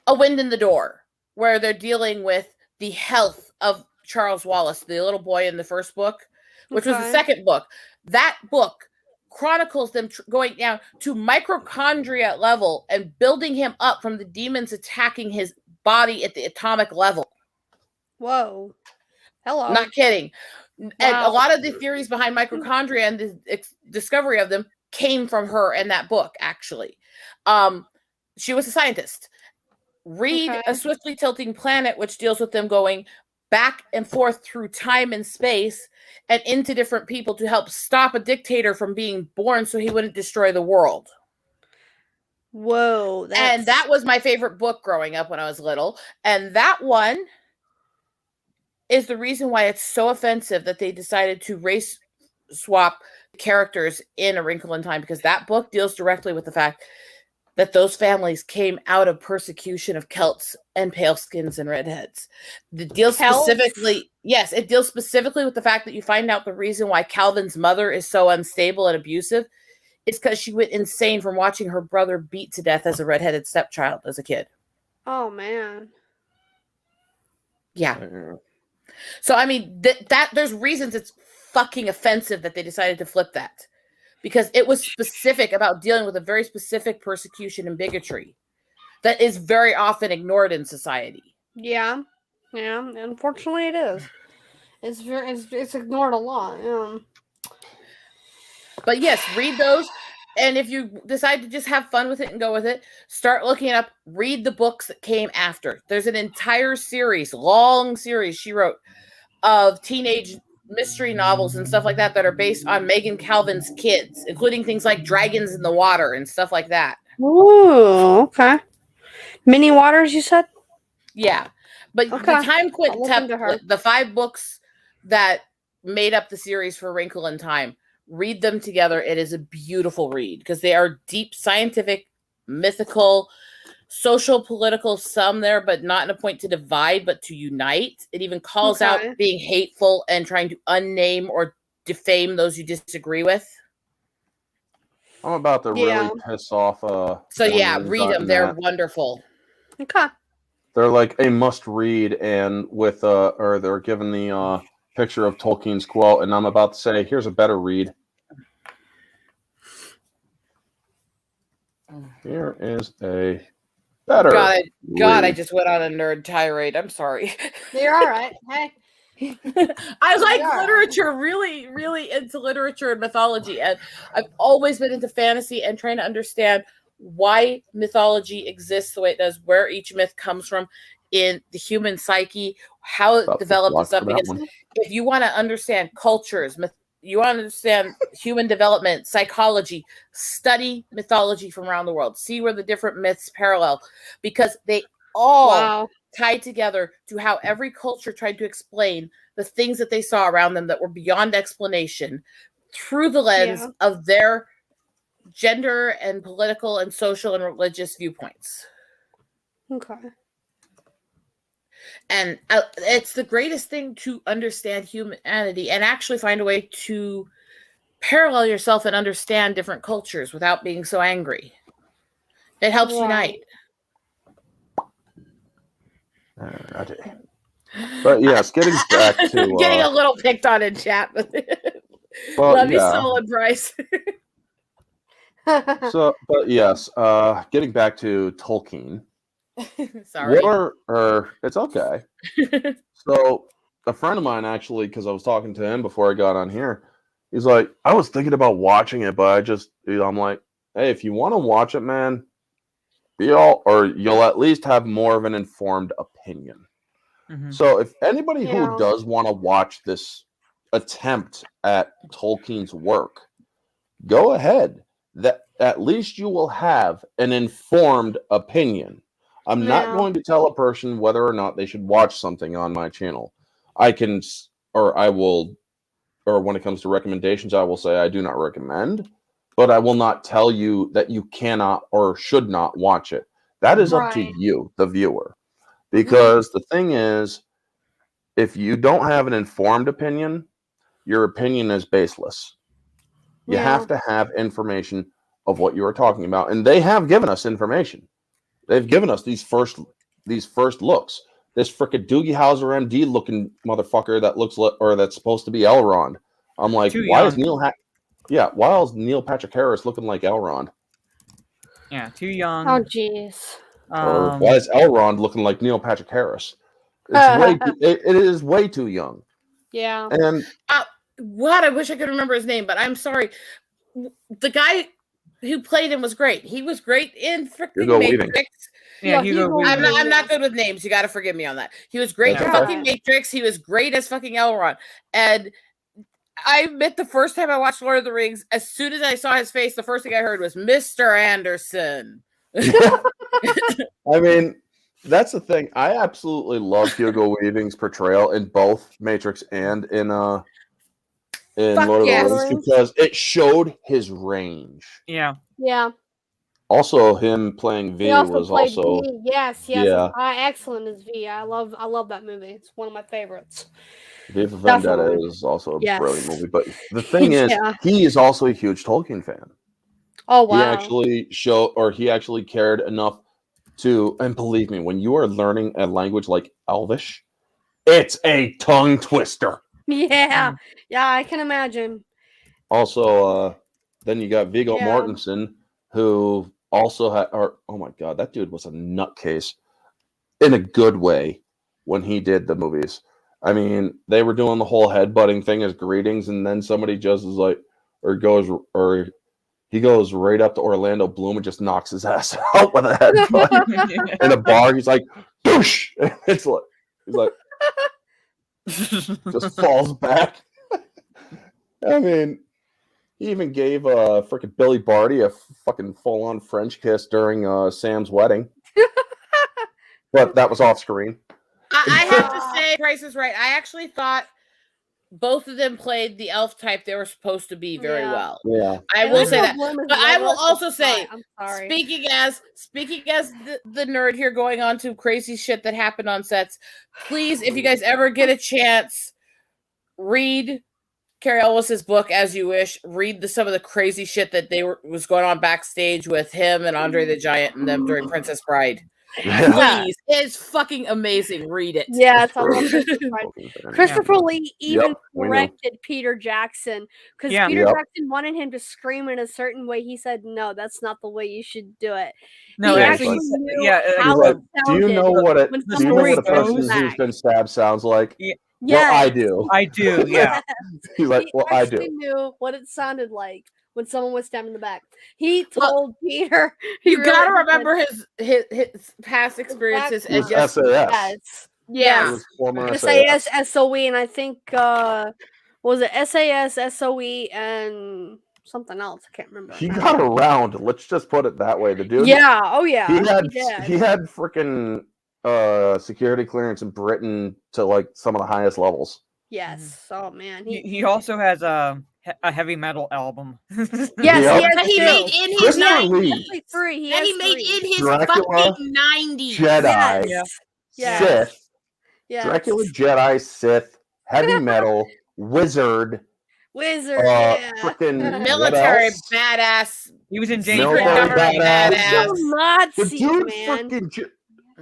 A Wind in the Door, where they're dealing with the health of Charles Wallace, the little boy in the first book, which was the second book. That book chronicles them going down to mitochondria level and building him up from the demons attacking his body at the atomic level. Whoa. Hello. Not kidding. Wow. And a lot of the theories behind mitochondria and the discovery of them came from her in that book, actually. She was a scientist. Read A Swiftly Tilting Planet, which deals with them going back and forth through time and space and into different people to help stop a dictator from being born so he wouldn't destroy the world. Whoa. And that was my favorite book growing up when I was little. And that one is the reason why it's so offensive that they decided to race swap characters in A Wrinkle in Time, because that book deals directly with the fact that those families came out of persecution of Celts and paleskins and redheads. It deals specifically, yes, it deals specifically with the fact that you find out the reason why Calvin's mother is so unstable and abusive is because she went insane from watching her brother beat to death as a redheaded stepchild as a kid. Oh, man. Yeah. So, I mean, that there's reasons it's fucking offensive that they decided to flip that. Because it was specific about dealing with a very specific persecution and bigotry that is very often ignored in society. Yeah. Yeah. Unfortunately, it is. It's ignored a lot. Yeah. But yes, read those. And if you decide to just have fun with it and go with it, start looking up, read the books that came after. There's an entire series, long series she wrote of teenage mystery novels and stuff like that that are based on Megan Calvin's kids, including things like Dragons in the Water and stuff like that. Ooh, okay. Mini Waters, you said? Yeah. But Okay. the Time Quintet, the 5 books that made up the series for Wrinkle in Time, read them together. It is a beautiful read because they are deep scientific, mythical, social, political, some there, but not in a point to divide, but to unite. It even calls out being hateful and trying to unname or defame those you disagree with. I'm about to really piss off. So yeah, read them. They're wonderful. Okay. They're like a must read, and with or they're given the picture of Tolkien's quote, and I'm about to say, here's a better read. Here is a better. God, I just went on a nerd tirade. I'm sorry. You're all right. Hey. I like literature, really, really into literature and mythology. And I've always been into fantasy and trying to understand why mythology exists the way it does, where each myth comes from in the human psyche, how it developed and stuff. Because if you want to understand cultures, you want to understand human development, psychology, study mythology from around the world, see where the different myths parallel, because they all tie together to how every culture tried to explain the things that they saw around them that were beyond explanation through the lens of their gender and political and social and religious viewpoints. Okay. And it's the greatest thing to understand humanity and actually find a way to parallel yourself and understand different cultures without being so angry. It helps unite. But yes, getting back to getting a little picked on in chat with it. Well, love you, Solid Bryce. So, but yes, getting back to Tolkien. Sorry. It's okay. So, a friend of mine actually, because I was talking to him before I got on here, he's like, I was thinking about watching it, but I'm like, hey, if you want to watch it, man, you'll at least have more of an informed opinion. Mm-hmm. So, if anybody who does want to watch this attempt at Tolkien's work, go ahead. That at least you will have an informed opinion. I'm not going to tell a person whether or not they should watch something on my channel. I will, when it comes to recommendations, I will say I do not recommend, but I will not tell you that you cannot or should not watch it. That is up to you, the viewer. Because the thing is, if you don't have an informed opinion, your opinion is baseless. You have to have information of what you are talking about. And they have given us information. They've given us these first looks. This frickin' Doogie Howser MD looking motherfucker that looks that's supposed to be Elrond. I'm like, why is Neil Patrick Harris looking like Elrond? Yeah, too young. Oh jeez. Or why is Elrond looking like Neil Patrick Harris? It is way too young. Yeah. And I wish I could remember his name, but I'm sorry. The guy who played him was great. He was great in freaking Hugo Weaving. Matrix. Yeah, Hugo Weaving. I'm not good with names. You got to forgive me on that. He was great That's in okay. fucking Matrix. He was great as fucking Elrond. And I admit, the first time I watched Lord of the Rings, as soon as I saw his face, the first thing I heard was Mr. Anderson. I mean, that's the thing. I absolutely love Hugo Weaving's portrayal in both Matrix and in Fuck Lord yes. of the Rings because it showed his range. Yeah. Yeah. Also, him playing V He also was played also V. Yes. yeah. Excellent as V. I love that movie. It's one of my favorites. V for Vendetta Definitely. is also a Yes. brilliant movie. But the thing is, Yeah. he is also a huge Tolkien fan. Oh He wow. he actually cared enough to, and believe me, when you are learning a language like Elvish, it's a tongue twister. Yeah. Yeah, I can imagine. Also, then you got Viggo Yeah. Mortensen, who also had, oh my god, that dude was a nutcase in a good way when he did the movies. I mean, they were doing the whole headbutting thing as greetings, and then somebody just is like, he goes right up to Orlando Bloom and just knocks his ass out with a headbutt in a bar. He's like, "Boosh!" And it's like, he's like, just falls back. I mean, he even gave freaking Billy Barty a fucking full-on French kiss during Sam's wedding, but that was off screen. I have to say, Price is right. I actually thought both of them played the elf type they were supposed to be very Yeah. well. Yeah, I will say that. Bloom is But I will Legolas, also it's say, fine. I'm sorry. speaking as the nerd here going on to crazy shit that happened on sets, please, if you guys ever get a chance, read Carrie Elwes's book As You Wish. Read some of the crazy shit that was going on backstage with him and Andre the Giant and them during Princess Bride. yeah. Please, it's fucking amazing. Read it. Yes, I love Christopher Lee. Christopher Lee even Yep, we know. corrected Peter Jackson because Yeah. Peter Yep. Jackson wanted him to scream in a certain way. He said, "No, that's not the way you should do it." No, he actually, actually knew yeah, how He's like, it do you sounded know what when do you know someone what a was person goes who's been stabbed sounds like? Yeah. Yes. Well, I do. I do. Yeah. He's like, He well, I actually do. knew what it sounded like when someone was stabbed in the back. He told Peter. He You really gotta did. remember his past experiences He was and just SAS. Yes. He yeah. was former SAS, SAS. SOE, and I think what was it SAS, SOE, and something else. I can't remember. He got around. Let's just put it that way. The dude. Yeah. Oh yeah. He had freaking security clearance in Britain to like some of the highest levels. Yes. Oh man. He also has a heavy metal album. Yes. Yep. That he too. made in his Christopher 90s. Lee. Actually, three. That he made in his Dracula, fucking 90s. Jedi, Yes. Sith, Yes. Dracula, Jedi, Sith, heavy metal, wizard, Wizard. Yeah. freaking Military badass. He was in James Secret Military Bond. government badass. So badass. The Nazis, dude man. freaking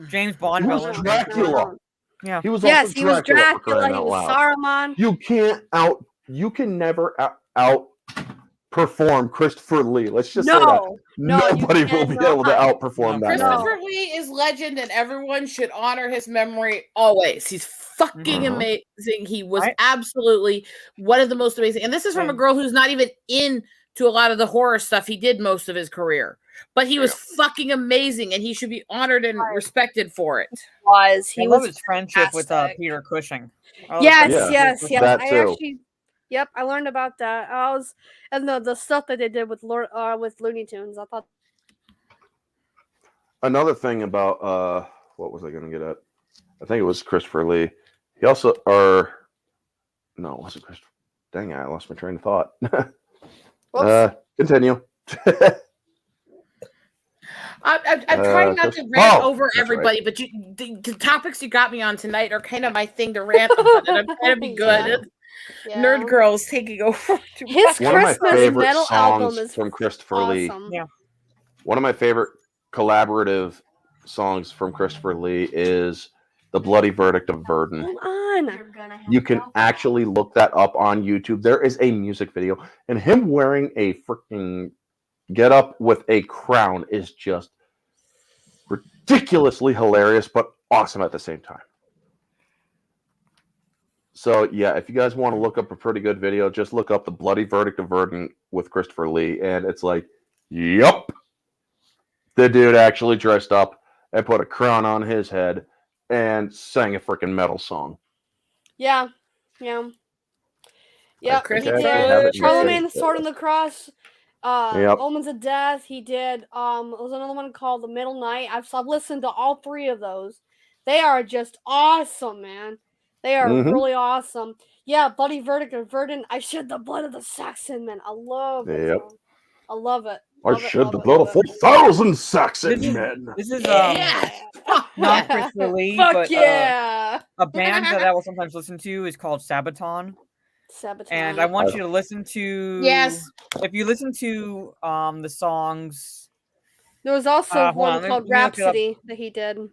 James Bond He was villain. Dracula. Yeah. He was Yes, also he was Dracula. for Dracula. crying He out was loud. Saruman. You can never outperform Christopher Lee. Let's just say that. No, you Nobody will be able to cannot. outperform No. that man. Christopher Lee is legend, and everyone should honor his memory always. He's fucking Mhm. amazing. He was I- absolutely one of the most amazing. And this is from a girl who's not even into a lot of the horror stuff he did most of his career. But he was fucking amazing, and he should be honored and respected for it. I He love was his friendship with fantastic. Peter Cushing. I love Yes, Peter yes, Cushing. yes. That I too. actually, yep, I learned about that. And the stuff that they did with with Looney Tunes. I thought. Another thing about what was I going to get at? I think it was Christopher Lee. He also, no, it wasn't Christopher. Dang it, I lost my train of thought. Continue. I'm trying not to rant over that's everybody, but the topics you got me on tonight are kind of my thing to rant on, and I'm trying to be good. Yeah. Nerd Girl's taking over. His One of my Christmas favorite metal album songs is from Christopher Lee. awesome. Yeah. One of my favorite collaborative songs from Christopher Lee is "The Bloody Verdict of Verdun." Hold on. You can actually look that up on YouTube. There is a music video, and him wearing a freaking get up with a crown is just ridiculously hilarious, but awesome at the same time. So yeah, if you guys want to look up a pretty good video, just look up "The Bloody Verdict of Verdun" with Christopher Lee, and it's like Yup. The dude actually dressed up and put a crown on his head and sang a freaking metal song. Yeah. Yep, he actually have did it Charlemagne saved, the Sword and the Cross, Yep. Omens of Death. He did there's another one called The Middle Night. I've listened to all three of those. They are just awesome, man. They are really awesome. Yeah, Bloody Verdict of Verdun. I shed the blood of the Saxon men. I love that Yep. song. I love it. I Love it, shed love the it, blood love of it. 4,000 Saxon men. This is Yeah. Fuck not yeah. Christopher Lee, Fuck but yeah. a band that I will sometimes listen to is called Sabaton. Sabaton. And I want you to listen to if you listen to the songs. There was also one let called me look it up. Rhapsody that he did. Let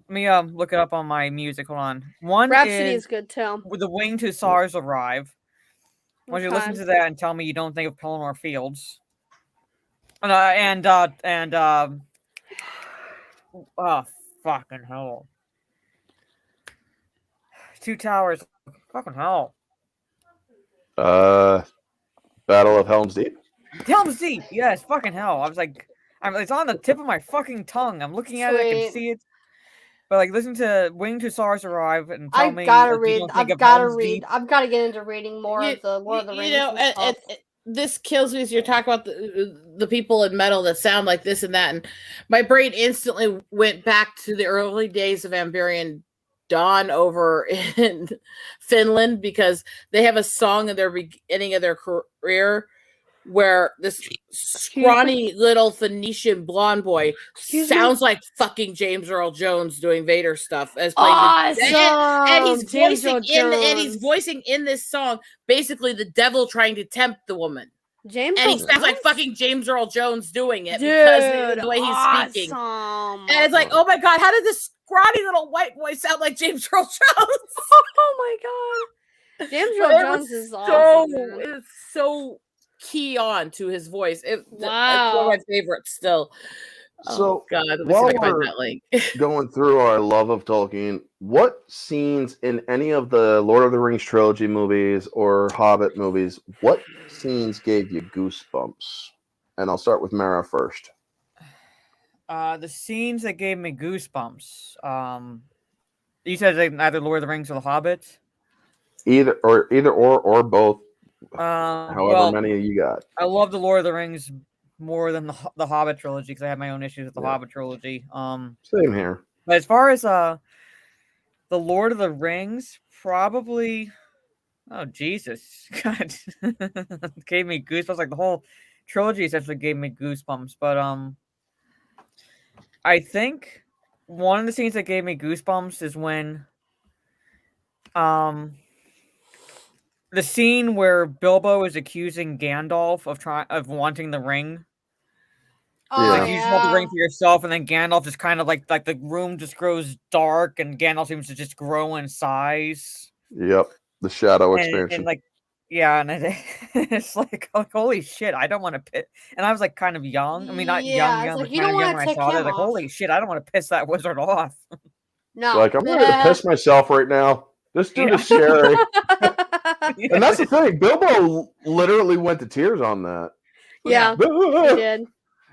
me look it up on my music. Hold on. One Rhapsody is good too. With the Winged Hussars Arrive. I want you to listen to that and tell me you don't think of Pelennor Fields. Oh, fucking hell. Two Towers. Fucking hell. Battle of Helm's Deep? Helm's Deep! Yes, fucking hell. I was like, it's on the tip of my fucking tongue. I'm looking at it, I can see it. But like, listen to Winged Hussars Arrive and tell me. I've got to get into reading more of the Lord of the Rings. You know, this kills me as you're talking about the people in metal that sound like this and that, and my brain instantly went back to the early days of Amberian Dawn over in Finland, because they have a song in their beginning of their career where this scrawny little Phoenician blonde boy sounds like fucking James Earl Jones doing Vader stuff as playing and he's voicing in this song basically the devil trying to tempt the woman. And he sounds like fucking James Earl Jones doing it because of the way he's speaking. And it's like, oh my god, how did this scrawny little white boy sound like James Earl Jones? Oh my god, James Earl Jones is awesome. It's so key on to his voice. It's one of my favorites still. So, God, while we're going through our love of Tolkien, what scenes in any of the Lord of the Rings trilogy movies or Hobbit movies, what scenes gave you goosebumps? And I'll start with Mara first. The scenes that gave me goosebumps. You said either Lord of the Rings or The Hobbit? Either or both. However many you got. I love the Lord of the Rings more than the Hobbit trilogy because I have my own issues with the Hobbit trilogy. Same here. But as far as the Lord of the Rings, probably, oh Jesus, God, gave me goosebumps. Like the whole trilogy essentially gave me goosebumps. But I think one of the scenes that gave me goosebumps is when the scene where Bilbo is accusing Gandalf of wanting the ring. You just want the ring for yourself, and then Gandalf just kind of like the room just grows dark, and Gandalf seems to just grow in size. Yep, the shadow expansion. And it's like, holy shit, I don't want to piss. And I was like kind of young. I mean, not young, like, but you kind don't of young when I saw it. Like, holy shit, I don't want to piss that wizard off. No, like I'm ready to piss myself right now. This dude is scary. And that's the thing. Bilbo literally went to tears on that. Yeah, he did.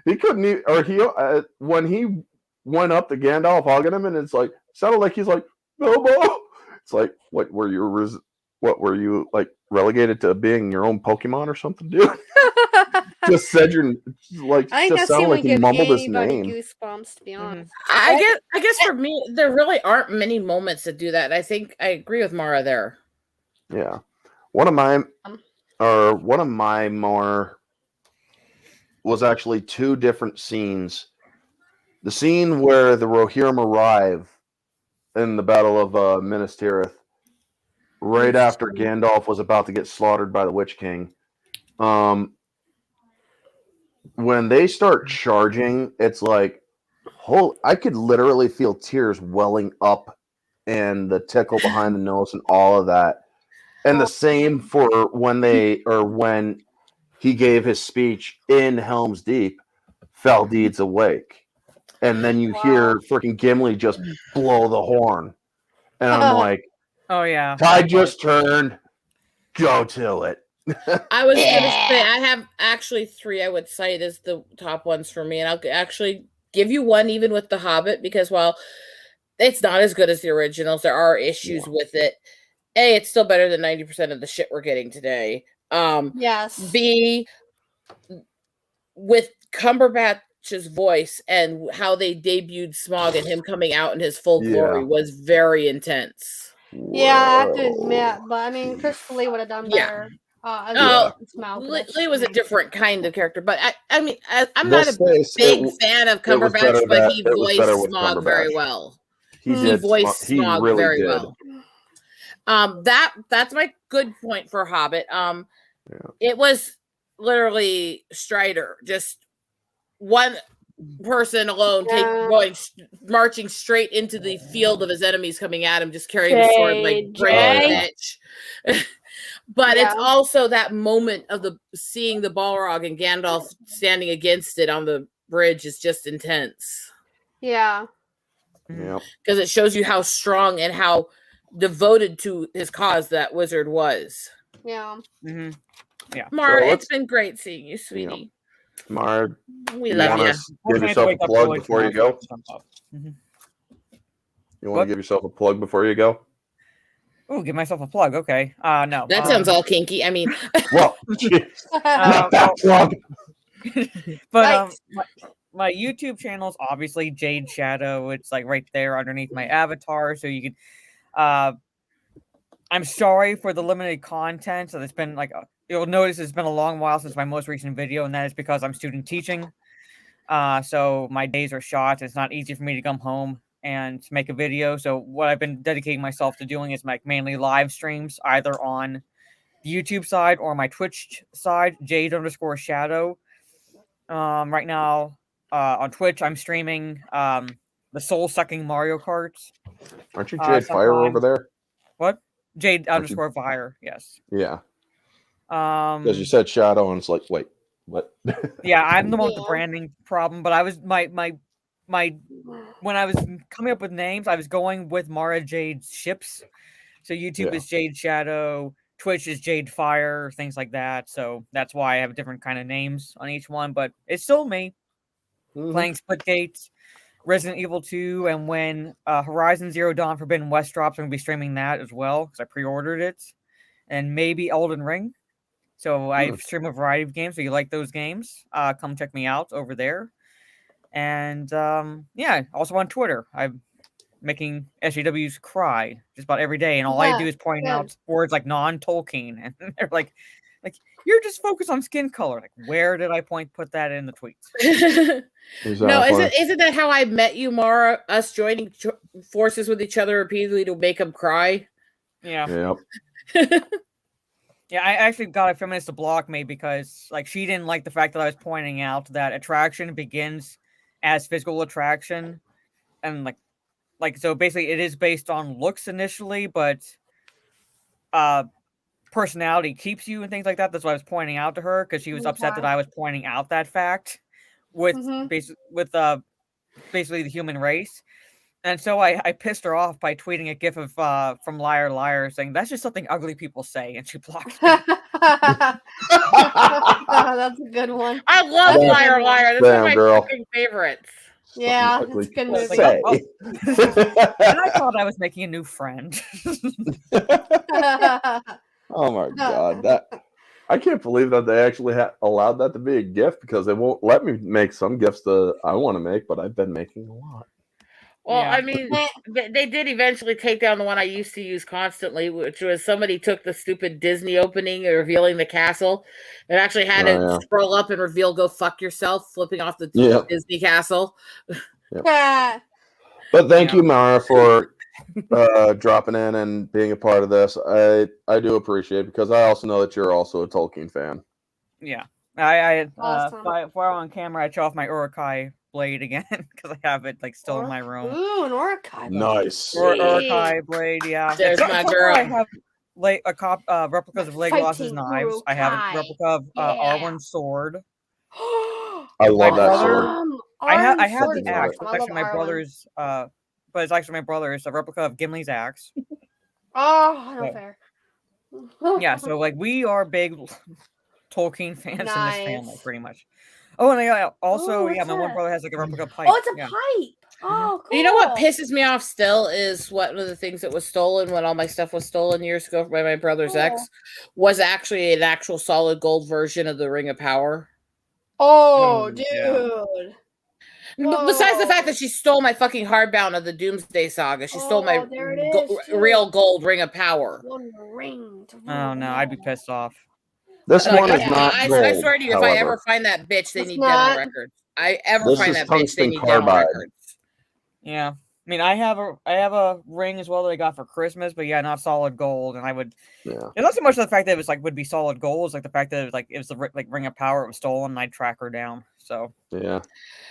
He couldn't even, or when he went up to Gandalf hugging him, and it's like sounded like he's like Bilbo. It's like, what were you like relegated to being your own Pokemon or something, dude? Just said your like. I think just sounded like he mumbled his name. Goosebumps, to be honest. I guess for me, there really aren't many moments that do that. I think I agree with Mara there. Yeah, one of my more was actually two different scenes. The scene where the Rohirrim arrive in the Battle of Minas Tirith, right after Gandalf was about to get slaughtered by the Witch King. When they start charging, it's like, I could literally feel tears welling up and the tickle behind the nose and all of that. And the same for when he gave his speech in Helm's Deep, Fell Deeds Awake. And then you hear freaking Gimli just blow the horn. And I'm like, oh yeah. Tide just turned, go till it. I was gonna say I have actually 3 I would cite as the top ones for me, and I'll actually give you one even with The Hobbit because while it's not as good as the originals, there are issues with it. A, it's still better than 90% of the shit we're getting today. Yes. B, with Cumberbatch's voice and how they debuted Smaug and him coming out in his full glory was very intense. Yeah, I have to admit, but I mean, Christopher Lee would have done better. Lee was a different kind of character, but I mean, I'm They'll not a say big fan of Cumberbatch, but he voiced Smaug very well. He voiced Smaug really very did. well. That's my good point for Hobbit. It was literally Strider, just one person alone, marching straight into the field of his enemies coming at him, just carrying the sword like great bitch. But it's also that moment of seeing the Balrog and Gandalf standing against it on the bridge is just intense. Yeah. Because it shows you how strong and how devoted to his cause that wizard was. Yeah. Mm-hmm. Yeah. Mara, it's been great seeing you, sweetie. Mara, we love you. Give yourself a plug before you go. You want to give yourself a plug before you go? Oh, give myself a plug. Okay. No. That sounds all kinky. I mean, well, not that plug. But my YouTube channel is obviously Jade Shadow. It's like right there underneath my avatar, so you can. I'm sorry for the limited content. So it's been like you'll notice it's been a long while since my most recent video, and that is because I'm student teaching. So my days are short. It's not easy for me to come home and make a video. So what I've been dedicating myself to doing is like mainly live streams, either on the YouTube side or my Twitch side, Jade_Shadow. Right now on Twitch, I'm streaming the soul-sucking Mario Kart. Aren't you Jade Fire over there? What? Jade_Fire, yes. Yeah. Because you said Shadow, and it's like, wait, what? Yeah, I'm the one with the branding problem, but I was my when I was coming up with names, I was going with Mara Jade's ships. So YouTube is Jade Shadow, Twitch is Jade Fire, things like that. So that's why I have different kind of names on each one, but it's still me playing Splitgate, Resident Evil 2, and when Horizon Zero Dawn Forbidden West drops, I'm going to be streaming that as well because I pre-ordered it, and maybe Elden Ring. So I stream a variety of games. So you like those games, come check me out over there. And also on Twitter, I'm making SJWs cry just about every day, and all I do is point out words like non-Tolkien, and they're like you're just focused on skin color. Like, where did I put that in the tweets? No, isn't that how I met you, Mara? Us joining forces with each other repeatedly to make them cry. Yeah. Yep. Yeah, I actually got a feminist to block me because like she didn't like the fact that I was pointing out that attraction begins as physical attraction, and like so basically it is based on looks initially, but personality keeps you and things like that. That's what I was pointing out to her because she was upset that I was pointing out that fact with basically the human race. And so I pissed her off by tweeting a gif of from Liar Liar saying that's just something ugly people say, and she blocked me. That's a good one. I love Liar Liar. That's one of my fucking favorites. Yeah, it's a good movie. And I thought I was making a new friend. Oh my god, I can't believe that they actually allowed that to be a gift because they won't let me make some gifts that I want to make, but I've been making a lot. Well, I mean, they did eventually take down the one I used to use constantly, which was somebody took the stupid Disney opening revealing the castle and actually had it scroll up and reveal "Go fuck yourself," flipping off the Disney castle. But thank you, Mara, for dropping in and being a part of this. I do appreciate it because I also know that you're also a Tolkien fan. Yeah, I while on camera, I show off my Urukai blade again because I have it like still in my room. Ooh, an Urukai. Nice. Urukai blade, yeah. There's my girl. I have replicas of Legolas's knives. I have a replica of Arwen's sword. I love that sword. I have the axe. It's actually my brother's. But it's actually my brother's a replica of Gimli's axe. Oh, not fair. Yeah, so like we are big Tolkien fans in this family, Nice. pretty much. Oh, and I also, Ooh, yeah, what's my one that? brother has like a replica pipe. Oh, it's a yeah. pipe. Oh, cool. You know what pisses me off still is one of the things that was stolen when all my stuff was stolen years ago by my brother's ex was actually an actual solid gold version of the Ring of Power. Oh, dude. Yeah. Besides the fact that she stole my fucking hardbound of the Doomsday Saga, she stole my there it is, real gold Ring of Power. One ring. Oh no, I'd be pissed off. This one is Yeah, not I gold. swear to you, if I ever find that bitch, they It's need not. dental records. I ever This find is that bitch, they tungsten need dental carbide. records. Yeah. I mean, I have a ring as well that I got for Christmas, but yeah, not solid gold. And I would, Yeah. it's not so much the fact that it was like would be solid gold, it's like the fact that it was the like Ring of Power, it was stolen, and I'd track her down. So Yeah.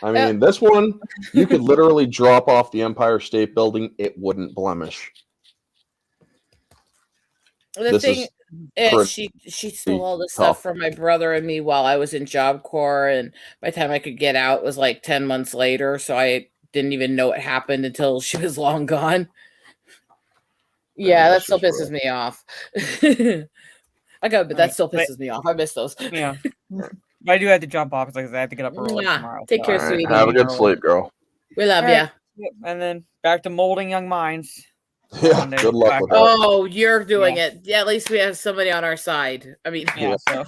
I mean, this one, you could literally drop off the Empire State Building, it wouldn't blemish. The thing is, she stole all this stuff from my brother and me while I was in Job Corps, and by the time I could get out, it was like 10 months later, so I didn't even know it happened until she was long gone. Yeah, that still pisses me off. But that still pisses me off. I miss those. Yeah. I do have to jump off because I have to get up early tomorrow. Take care, sweetie. Have a good sleep, girl. We love you. And then back to molding young minds. Yeah, good luck with that. Oh, you're doing it. Yeah, at least we have somebody on our side. I mean, yeah. So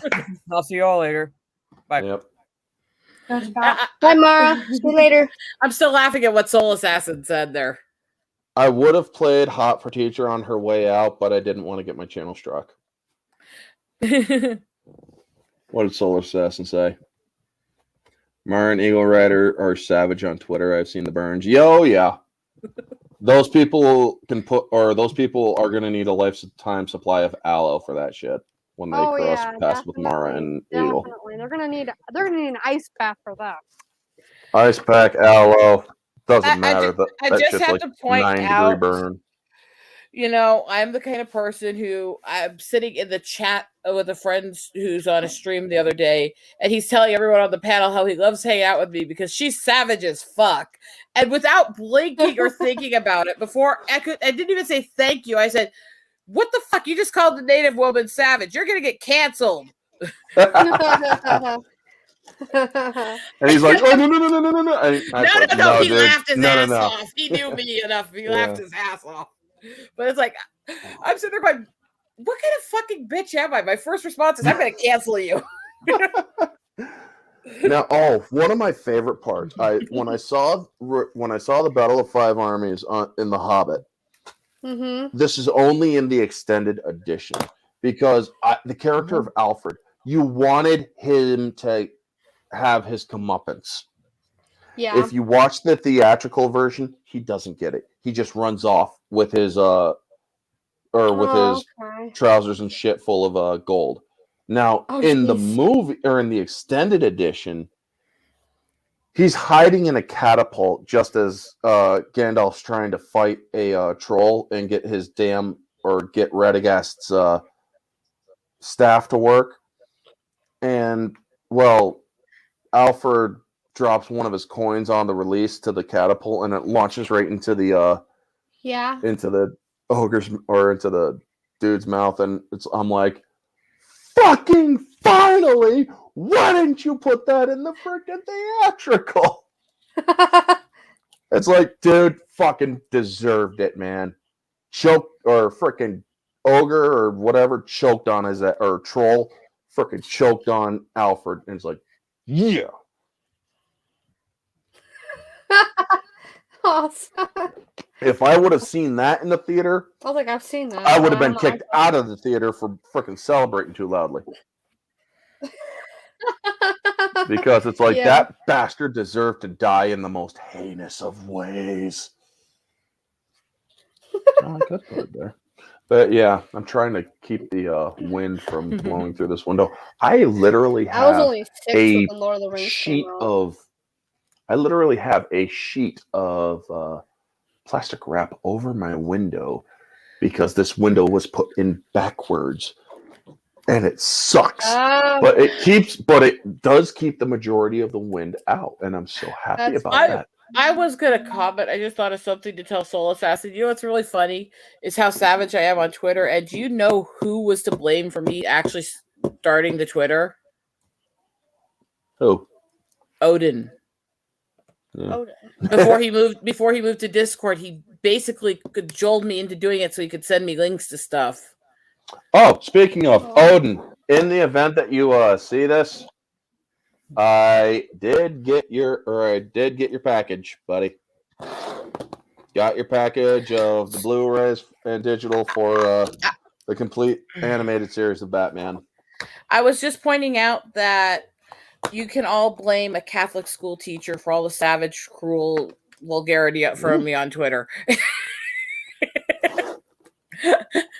I'll see you all later. Bye. Yep. Bye, Mara. See you later. I'm still laughing at what Soul Assassin said there. I would have played Hot for Teacher on her way out, but I didn't want to get my channel struck. What did Solar Assassin say? Mara and Eagle Rider are savage on Twitter. I've seen the burns. Yo, yeah. Those people are going to need a lifetime supply of aloe for that shit when they cross paths with Mara and Eagle. Definitely. They're gonna need an ice pack for that. Ice pack, aloe. Doesn't matter. I just have to point out, 9-degree burn. You know, I'm the kind of person who I'm sitting in the chat with a friend who's on a stream the other day, and he's telling everyone on the panel how he loves hanging out with me because she's savage as fuck. And without blinking or thinking about it, before I didn't even say thank you. I said, "What the fuck? You just called the native woman savage. You're gonna get canceled." And he's like, "Oh no!" No. He laughed his ass off. He knew me enough. He laughed his ass off. But it's like, I'm sitting there going, what kind of fucking bitch am I? My first response is, I'm going to cancel you. Now, one of my favorite parts, when I saw the Battle of Five Armies in The Hobbit, this is only in the extended edition, because the character of Alfred, you wanted him to have his comeuppance. Yeah. If you watch the theatrical version, he doesn't get it. He just runs off with his trousers and shit full of gold. Now, in the movie or in the extended edition, he's hiding in a catapult just as Gandalf's trying to fight a troll and get get Radagast's staff to work. And Alfred drops one of his coins on the release to the catapult, and it launches right into the into the ogre's or into the dude's mouth, and I'm like, fucking finally! Why didn't you put that in the freaking theatrical? It's like, dude, fucking deserved it, man. Choked, or freaking ogre or whatever choked on his or troll freaking choked on Alfred, and it's like, yeah. Awesome. If I would have seen that in the theater, I was like, I've seen that. I would have been kicked out of the theater for freaking celebrating too loudly. Because it's like, that bastard deserved to die in the most heinous of ways. I could put it there. But yeah, I'm trying to keep the wind from blowing through this window. I literally have a sheet of plastic wrap over my window because this window was put in backwards, and it sucks. But it does keep the majority of the wind out, and I'm so happy about that. I was gonna comment. I just thought of something to tell Soul Assassin. You know what's really funny is how savage I am on Twitter. And do you know who was to blame for me actually starting the Twitter? Who? Odin. Yeah. Odin. Before he moved to Discord, he basically cajoled me into doing it so he could send me links to stuff. Oh, speaking of Odin, in the event that you see this, I did get your package, buddy. Got your package of the Blu-rays and digital for the complete animated series of Batman. I was just pointing out that you can all blame a Catholic school teacher for all the savage, cruel vulgarity from me on Twitter.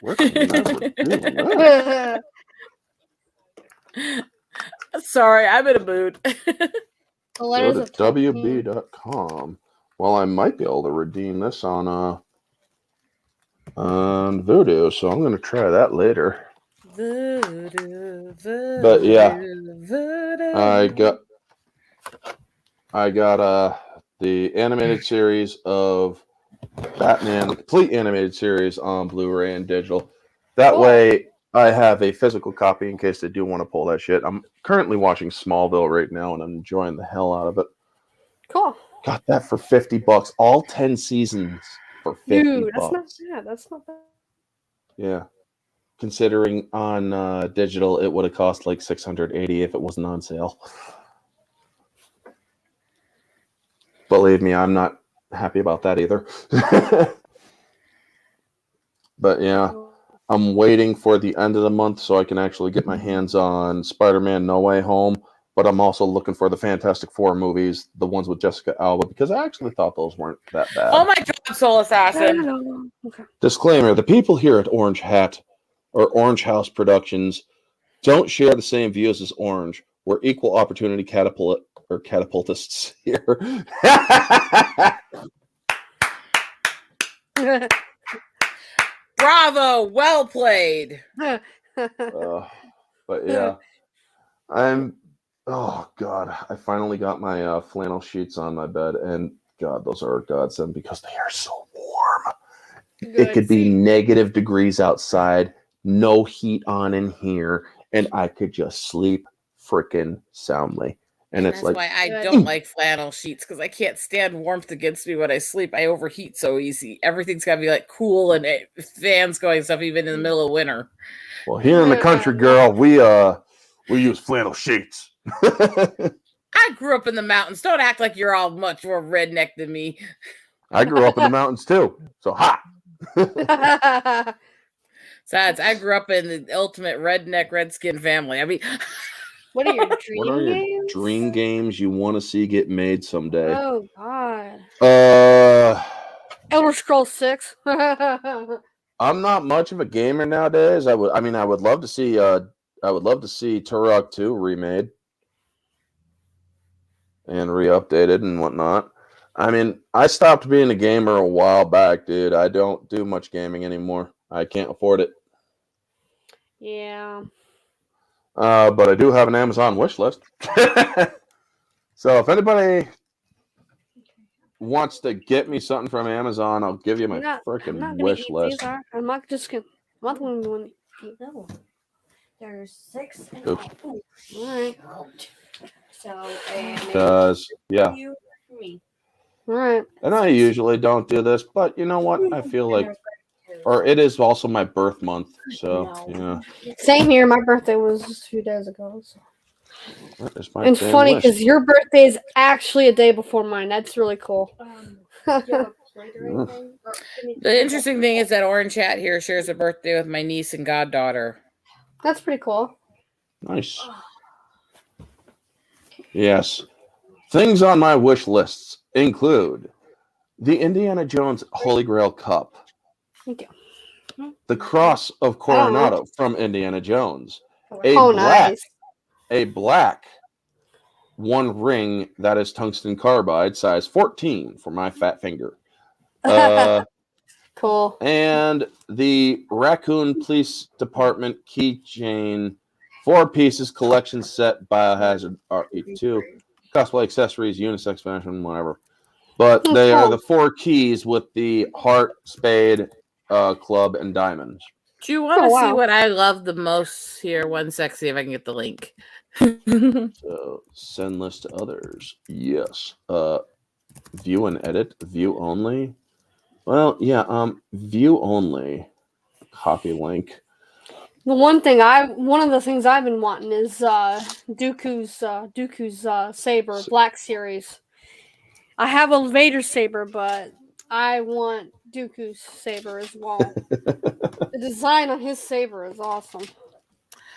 Where can we never do that? Sorry, I'm in a mood. The letters Go of to Tolkien. WB.com. Well, I might be able to redeem this on Voodoo, so I'm going to try that later. Voodoo, voodoo, But yeah, voodoo. I got the animated series of Batman, the complete animated series on Blu-ray and digital. That way, I have a physical copy in case they do want to pull that shit. I'm currently watching Smallville right now, and I'm enjoying the hell out of it. Cool. Got that for $50. All 10 seasons for $50. Dude, that's not bad. That's not bad. Yeah. Considering on digital, it would have cost like $680 if it wasn't on sale. Believe me, I'm not happy about that either. But yeah, I'm waiting for the end of the month so I can actually get my hands on Spider-Man No Way Home. But I'm also looking for the Fantastic Four movies, the ones with Jessica Alba, because I actually thought those weren't that bad. Oh my God, Soul Assassin. Okay. Disclaimer, the people here at Orange House Productions don't share the same views as Orange. We're equal opportunity catapultists here. Bravo, well played. But yeah, oh God, I finally got my flannel sheets on my bed, and God, those are a godsend because they are so warm. It could be negative degrees outside, no heat on in here, and I could just sleep freaking soundly. And it's that's like, why I don't like flannel sheets, because I can't stand warmth against me when I sleep. I overheat so easy. Everything's got to be like cool and fans going stuff even in the middle of winter. well, here in the country, girl, we use flannel sheets. I grew up in the mountains. Don't act like you're all much more redneck than me. I grew up in the mountains too, so hot. Besides, I grew up in the ultimate redneck redskin family. I mean, What are your What are your games? dream games you want to see get made someday? Oh God. Elder Scrolls 6. I'm not much of a gamer nowadays. I would love to see Turok 2 remade and re-updated and whatnot. I mean, I stopped being a gamer a while back, dude. I don't do much gaming anymore. I can't afford it. Yeah. But I do have an Amazon wish list. So if anybody wants to get me something from Amazon, I'll give you my freaking wish list. I'm not just gonna. I'm not going to. No. There's 6 and Oops. all. Alright. So, Because, yeah. you for me. Alright. And I usually don't do this, but you know what? I feel like, or it is also my birth month. So, yeah. Same here. My birthday was just a few days ago. So. That is my And damn funny wish. because your birthday is actually a day before mine. That's really cool. the interesting thing is that Orange Chat here shares a birthday with my niece and goddaughter. That's pretty cool. Nice. Yes. Things on my wish lists include the Indiana Jones Holy Grail Cup, Thank you. the Cross of Coronado from Indiana Jones, Nice. a black one ring that is tungsten carbide, size 14 for my fat finger. Cool. And the Raccoon Police Department keychain, 4 pieces collection set, Biohazard R82, cosplay accessories, unisex fashion, whatever. But Oh, they are cool. the 4 keys with the heart, spade, club, and diamonds. Do you want to Oh, see wow. what I love the most here? One sec, see if I can get the link. So send list to others. Yes. View and edit. View only. Well, yeah. View only. Copy link. One of the things I've been wanting is Dooku's saber, Black Series. I have a Vader saber, but I want Dooku's saber as well. The design on his saber is awesome.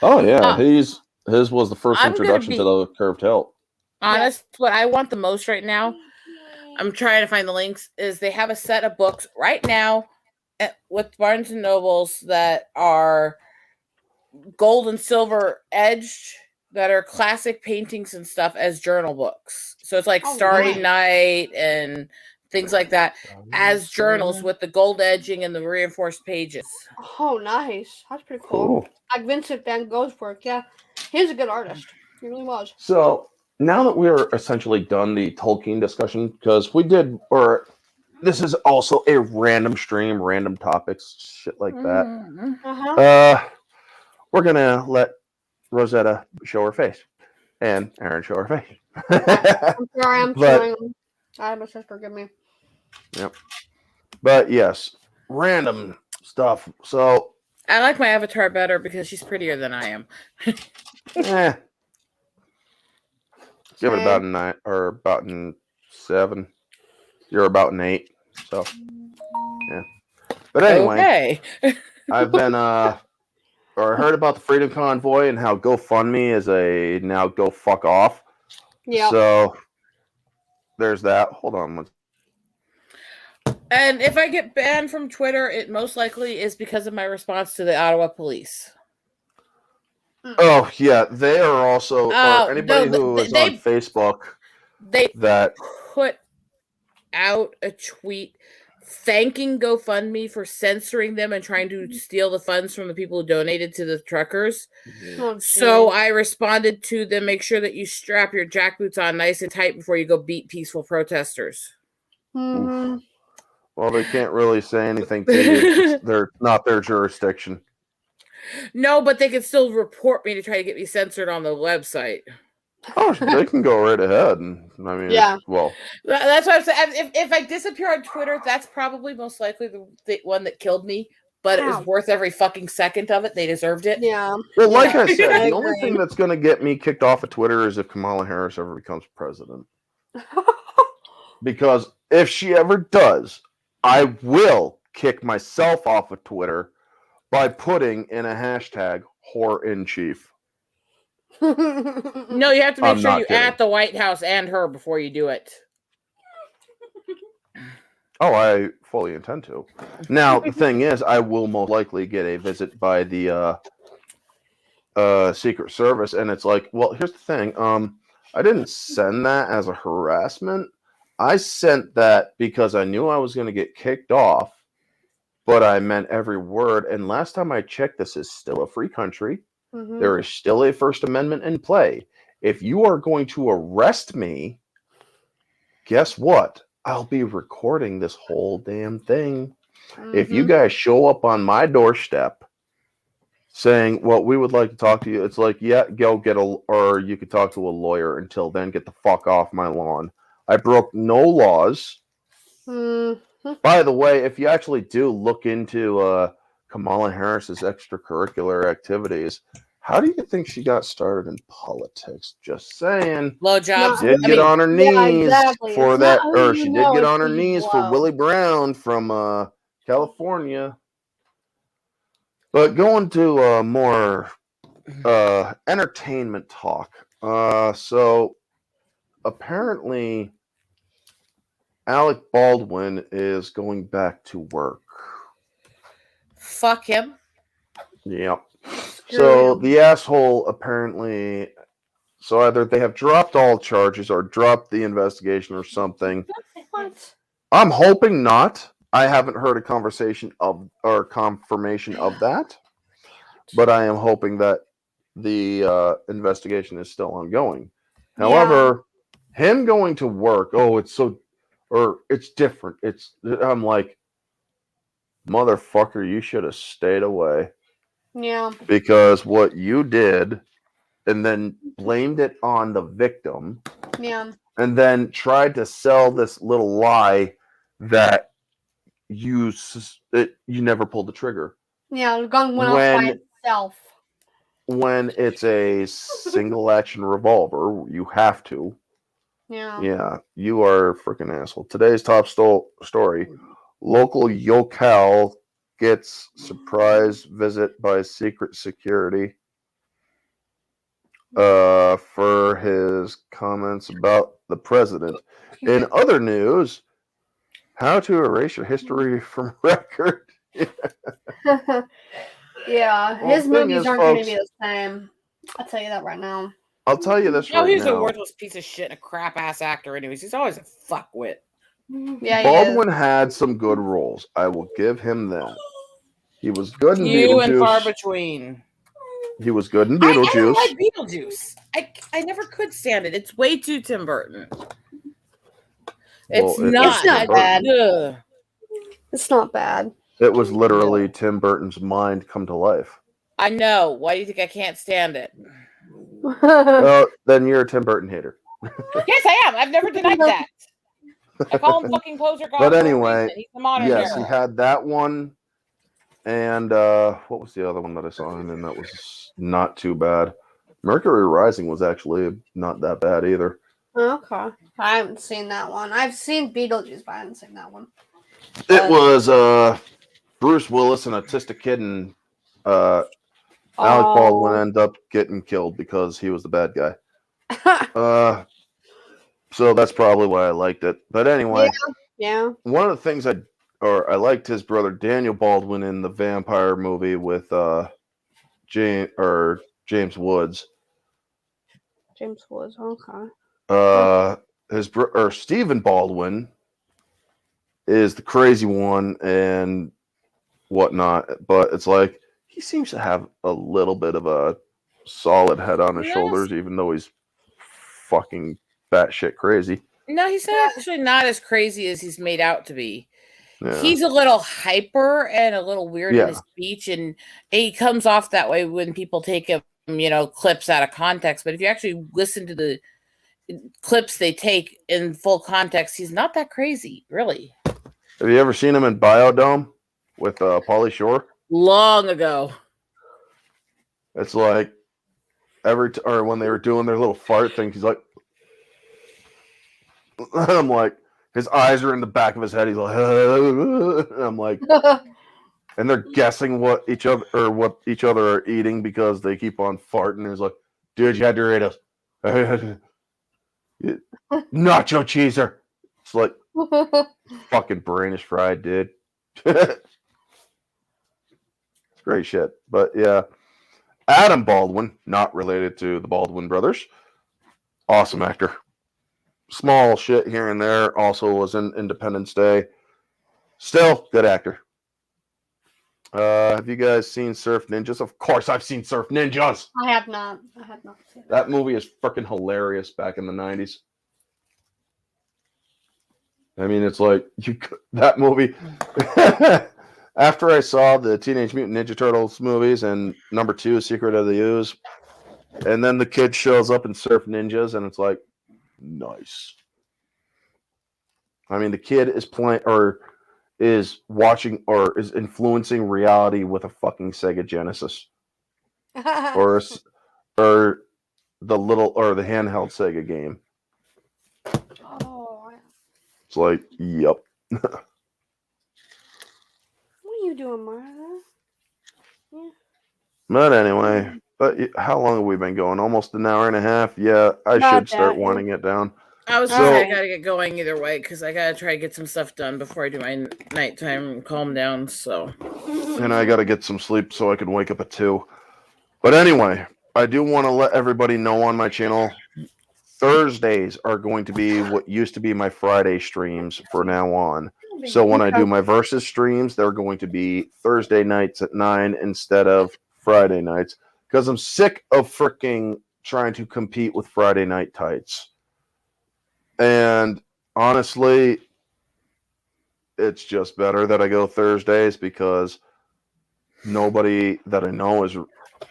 Oh yeah, his was the first I'm gonna introduction to the curved hilt. Honest, what I want the most right now, I'm trying to find the links, is they have a set of books right now with Barnes and Nobles that are gold and silver edged, that are classic paintings and stuff as journal books. So it's like Starry Night and things like that as journals with the gold edging and the reinforced pages. Oh, nice. That's pretty cool. Like Vincent van Gogh's work, yeah. He's a good artist. He really was. So now that we're essentially done the Tolkien discussion, because we did, or this is also a random stream, random topics, shit like that. We're gonna let Rosetta show her face, and Aaron show her face. I'm sorry, I'm trying. I have a sister, forgive me. Yep. But yes, random stuff. So I like my avatar better because she's prettier than I am. Give it about a 9 or about a 7. You're about an 8. So yeah. But anyway, I've been or heard about the Freedom Convoy and how GoFundMe is a now go fuck off. Yeah. So there's that. Hold on. And if I get banned from Twitter, it most likely is because of my response to the Ottawa police. Oh yeah, they are also anybody who is on Facebook. They put out a tweet thanking GoFundMe for censoring them and trying to steal the funds from the people who donated to the truckers. So I responded to them, make sure that you strap your jackboots on nice and tight before you go beat peaceful protesters. Mm-hmm. Well, they can't really say anything to you. They're not their jurisdiction. No, but they can still report me to try to get me censored on the website. Oh, they can go right ahead. And I mean, yeah. Well, that's what I'm saying. If I disappear on Twitter, that's probably most likely the one that killed me. But it was worth every fucking second of it. They deserved it. Yeah. Well, like I said, the only thing that's going to get me kicked off of Twitter is if Kamala Harris ever becomes president. Because if she ever does, I will kick myself off of Twitter by putting in a hashtag whore in chief. No, you have to make sure you at the White House and her before you do it. Oh, I fully intend to. Now, the thing is, I will most likely get a visit by the Secret Service, and it's like, well, here's the thing. I didn't send that as a harassment. I sent that because I knew I was going to get kicked off, but I meant every word. And last time I checked, this is still a free country. Mm-hmm. There is still a First Amendment in play. If you are going to arrest me, guess what? I'll be recording this whole damn thing. Mm-hmm. If you guys show up on my doorstep saying, well, we would like to talk to you, it's like, yeah, go get or you could talk to a lawyer. Until then, get the fuck off my lawn. I broke no laws. Mm-hmm. By the way, if you actually do look into Kamala Harris's extracurricular activities, how do you think she got started in politics? Just saying. Blowjobs. She did get on her knees for that, or she did get on her knees for Willie Brown from California. But going to more entertainment talk. So apparently Alec Baldwin is going back to work. Fuck him. Yep. So the asshole apparently, so either they have dropped all charges or dropped the investigation or something. What? I'm hoping not. I haven't heard a conversation of or confirmation of that, but I am hoping that the investigation is still ongoing. However, him going to work, or it's different. I'm like, motherfucker, you should have stayed away Yeah. because what you did, and then blamed it on the victim, Yeah. and then tried to sell this little lie that you never pulled the trigger. Yeah, the gun went off by itself. When it's a single action revolver, you have to. Yeah. Yeah, you are a freaking asshole. Today's top story: local yokel gets surprise visit by secret security for his comments about the president. In other news, how to erase your history from record. Yeah, Well, his the thing movies is, aren't going to folks, be the same. I'll tell you that right now. I'll tell you this No, right he's a now. worthless piece of shit and a crap ass actor. Anyways, he's always a fuckwit. Yeah, Baldwin had some good roles. I will give him that. He was good in Few and far Beetlejuice. between. He was good in I never Beetlejuice. liked Beetlejuice. I never could stand it. It's way too Tim Burton. It's not bad. Ugh. It's not bad. It was literally Tim Burton's mind come to life. I know. Why do you think I can't stand it? Well, then you're a Tim Burton hater. Yes, I am. I've never denied that. I call him fucking poser god. But anyway, he's the modern yes, hero. he had that one. And what was the other one that I saw him in that was not too bad? Mercury Rising was actually not that bad either. Okay. I haven't seen that one. I've seen Beetlejuice, but I haven't seen that one. It was Bruce Willis, an autistic kid, and Alec Baldwin ended up getting killed because he was the bad guy. So that's probably why I liked it. But anyway, yeah. One of the things I liked his brother Daniel Baldwin in the vampire movie with James Woods. James Woods, okay. Stephen Baldwin is the crazy one and whatnot, but it's like he seems to have a little bit of a solid head on his shoulders, even though he's fucking batshit crazy. No, he's actually not as crazy as he's made out to be. Yeah. He's a little hyper and a little weird in his speech, and he comes off that way when people take him, clips out of context. But if you actually listen to the clips they take in full context, he's not that crazy, really. Have you ever seen him in Biodome with Pauly Shore? Long ago. It's like or when they were doing their little fart thing, he's like, I'm like, his eyes are in the back of his head. He's like, and I'm like, and they're guessing what each other are eating because they keep on farting. He's like, dude, you had Doritos, nacho cheeser. It's like, fucking brain is fried, dude. It's great shit. But yeah, Adam Baldwin, not related to the Baldwin brothers, awesome actor. Small shit here and there. Also was in Independence Day. Still, good actor. Have you guys seen Surf Ninjas? Of course I've seen Surf Ninjas. I have not seen that movie is freaking hilarious back in the 90s. I mean, it's like that movie. After I saw the Teenage Mutant Ninja Turtles movies and number 2, Secret of the Ooze, and then the kid shows up in Surf Ninjas, and it's like, nice. I mean, the kid is playing or is watching or is influencing reality with a fucking Sega Genesis or the handheld Sega game. Oh. It's like, yep. What are you doing, Martha? Yeah. But anyway, how long have we been going? Almost an hour and a half. Yeah, I should start winding it down. I was I gotta get going either way because I gotta try to get some stuff done before I do my nighttime and calm down. So, and I gotta get some sleep so I can wake up at 2. But anyway, I do want to let everybody know on my channel, Thursdays are going to be what used to be my Friday streams for now on. So when I do my versus streams, they're going to be Thursday nights at 9 instead of Friday nights because I'm sick of freaking trying to compete with Friday night tights. And honestly, it's just better that I go Thursdays because nobody that I know is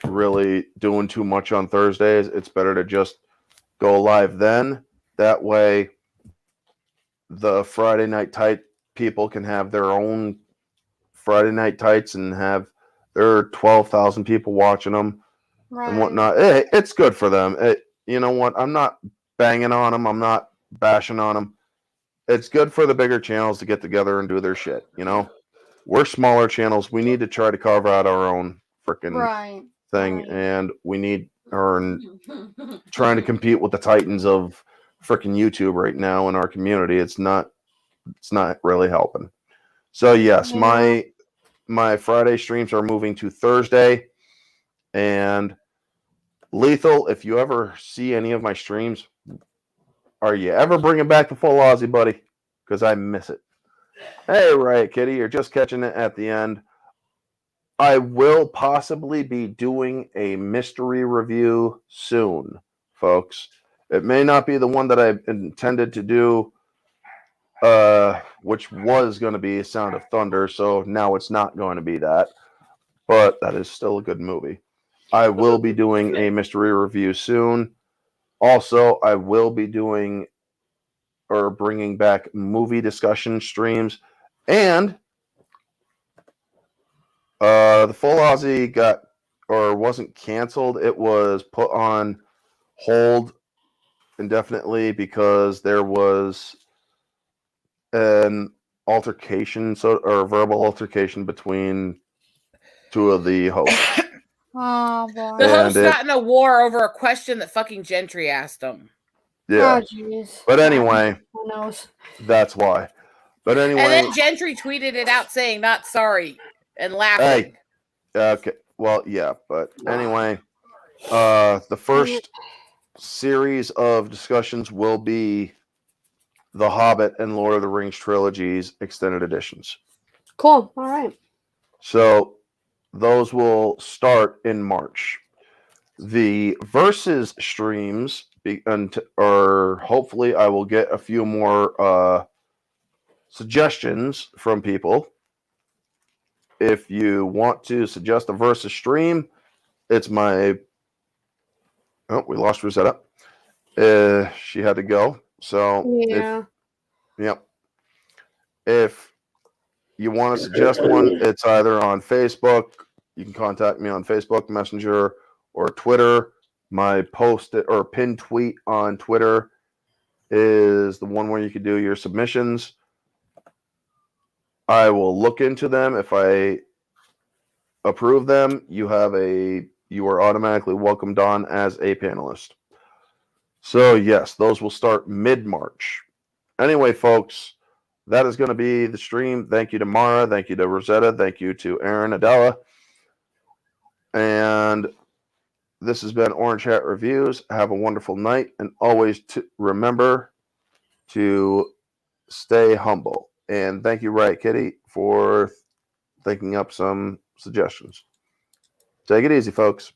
really doing too much on Thursdays. It's better to just go live then. That way, the Friday night tight people can have their own Friday night tights and have their 12,000 people watching them and whatnot. It's good for them. You know what? I'm not banging on them. I'm not bashing on them. It's good for the bigger channels to get together and do their shit. You know, we're smaller channels. We need to try to carve out our own freaking thing, and we need trying to compete with the titans of freaking YouTube right now in our community. It's not really helping. So yes, my Friday streams are moving to Thursday. And Lethal, if you ever see any of my streams, are you ever bringing back the full Aussie, buddy? Because I miss it. Hey, Riot Kitty, you're just catching it at the end. I will possibly be doing a mystery review soon, folks. It may not be the one that I intended to do, which was going to be Sound of Thunder, so now it's not going to be that. But that is still a good movie. I will be doing a mystery review soon. Also, I will be doing or bringing back movie discussion streams. And the Full Aussie wasn't canceled. It was put on hold indefinitely because there was an altercation, or verbal altercation between two of the hosts. Oh boy. The host got in a war over a question that fucking Gentry asked him. Yeah. Oh, jeez. But anyway, Who knows? that's why. But anyway. And then Gentry tweeted it out saying, "Not sorry," and laughing. Okay. Well, yeah. But anyway, the first series of discussions will be The Hobbit and Lord of the Rings trilogies extended editions. Cool. All right. So those will start in March. The versus streams, or hopefully I will get a few more suggestions from people. If you want to suggest a versus stream, it's my... Oh, we lost Rosetta. She had to go. So yeah. If you want to suggest one, it's either on Facebook. You can contact me on Facebook Messenger or Twitter. My post or pinned tweet on Twitter is the one where you can do your submissions. I will look into them. If I approve them, you are automatically welcomed on as a panelist. So yes, those will start mid-March. Anyway, folks, that is going to be the stream. Thank you to Mara. Thank you to Rosetta. Thank you to Aaron Adela. And this has been Orange Hat Reviews. Have a wonderful night. And always remember to stay humble. And thank you, Riot Kitty, for thinking up some suggestions. Take it easy, folks.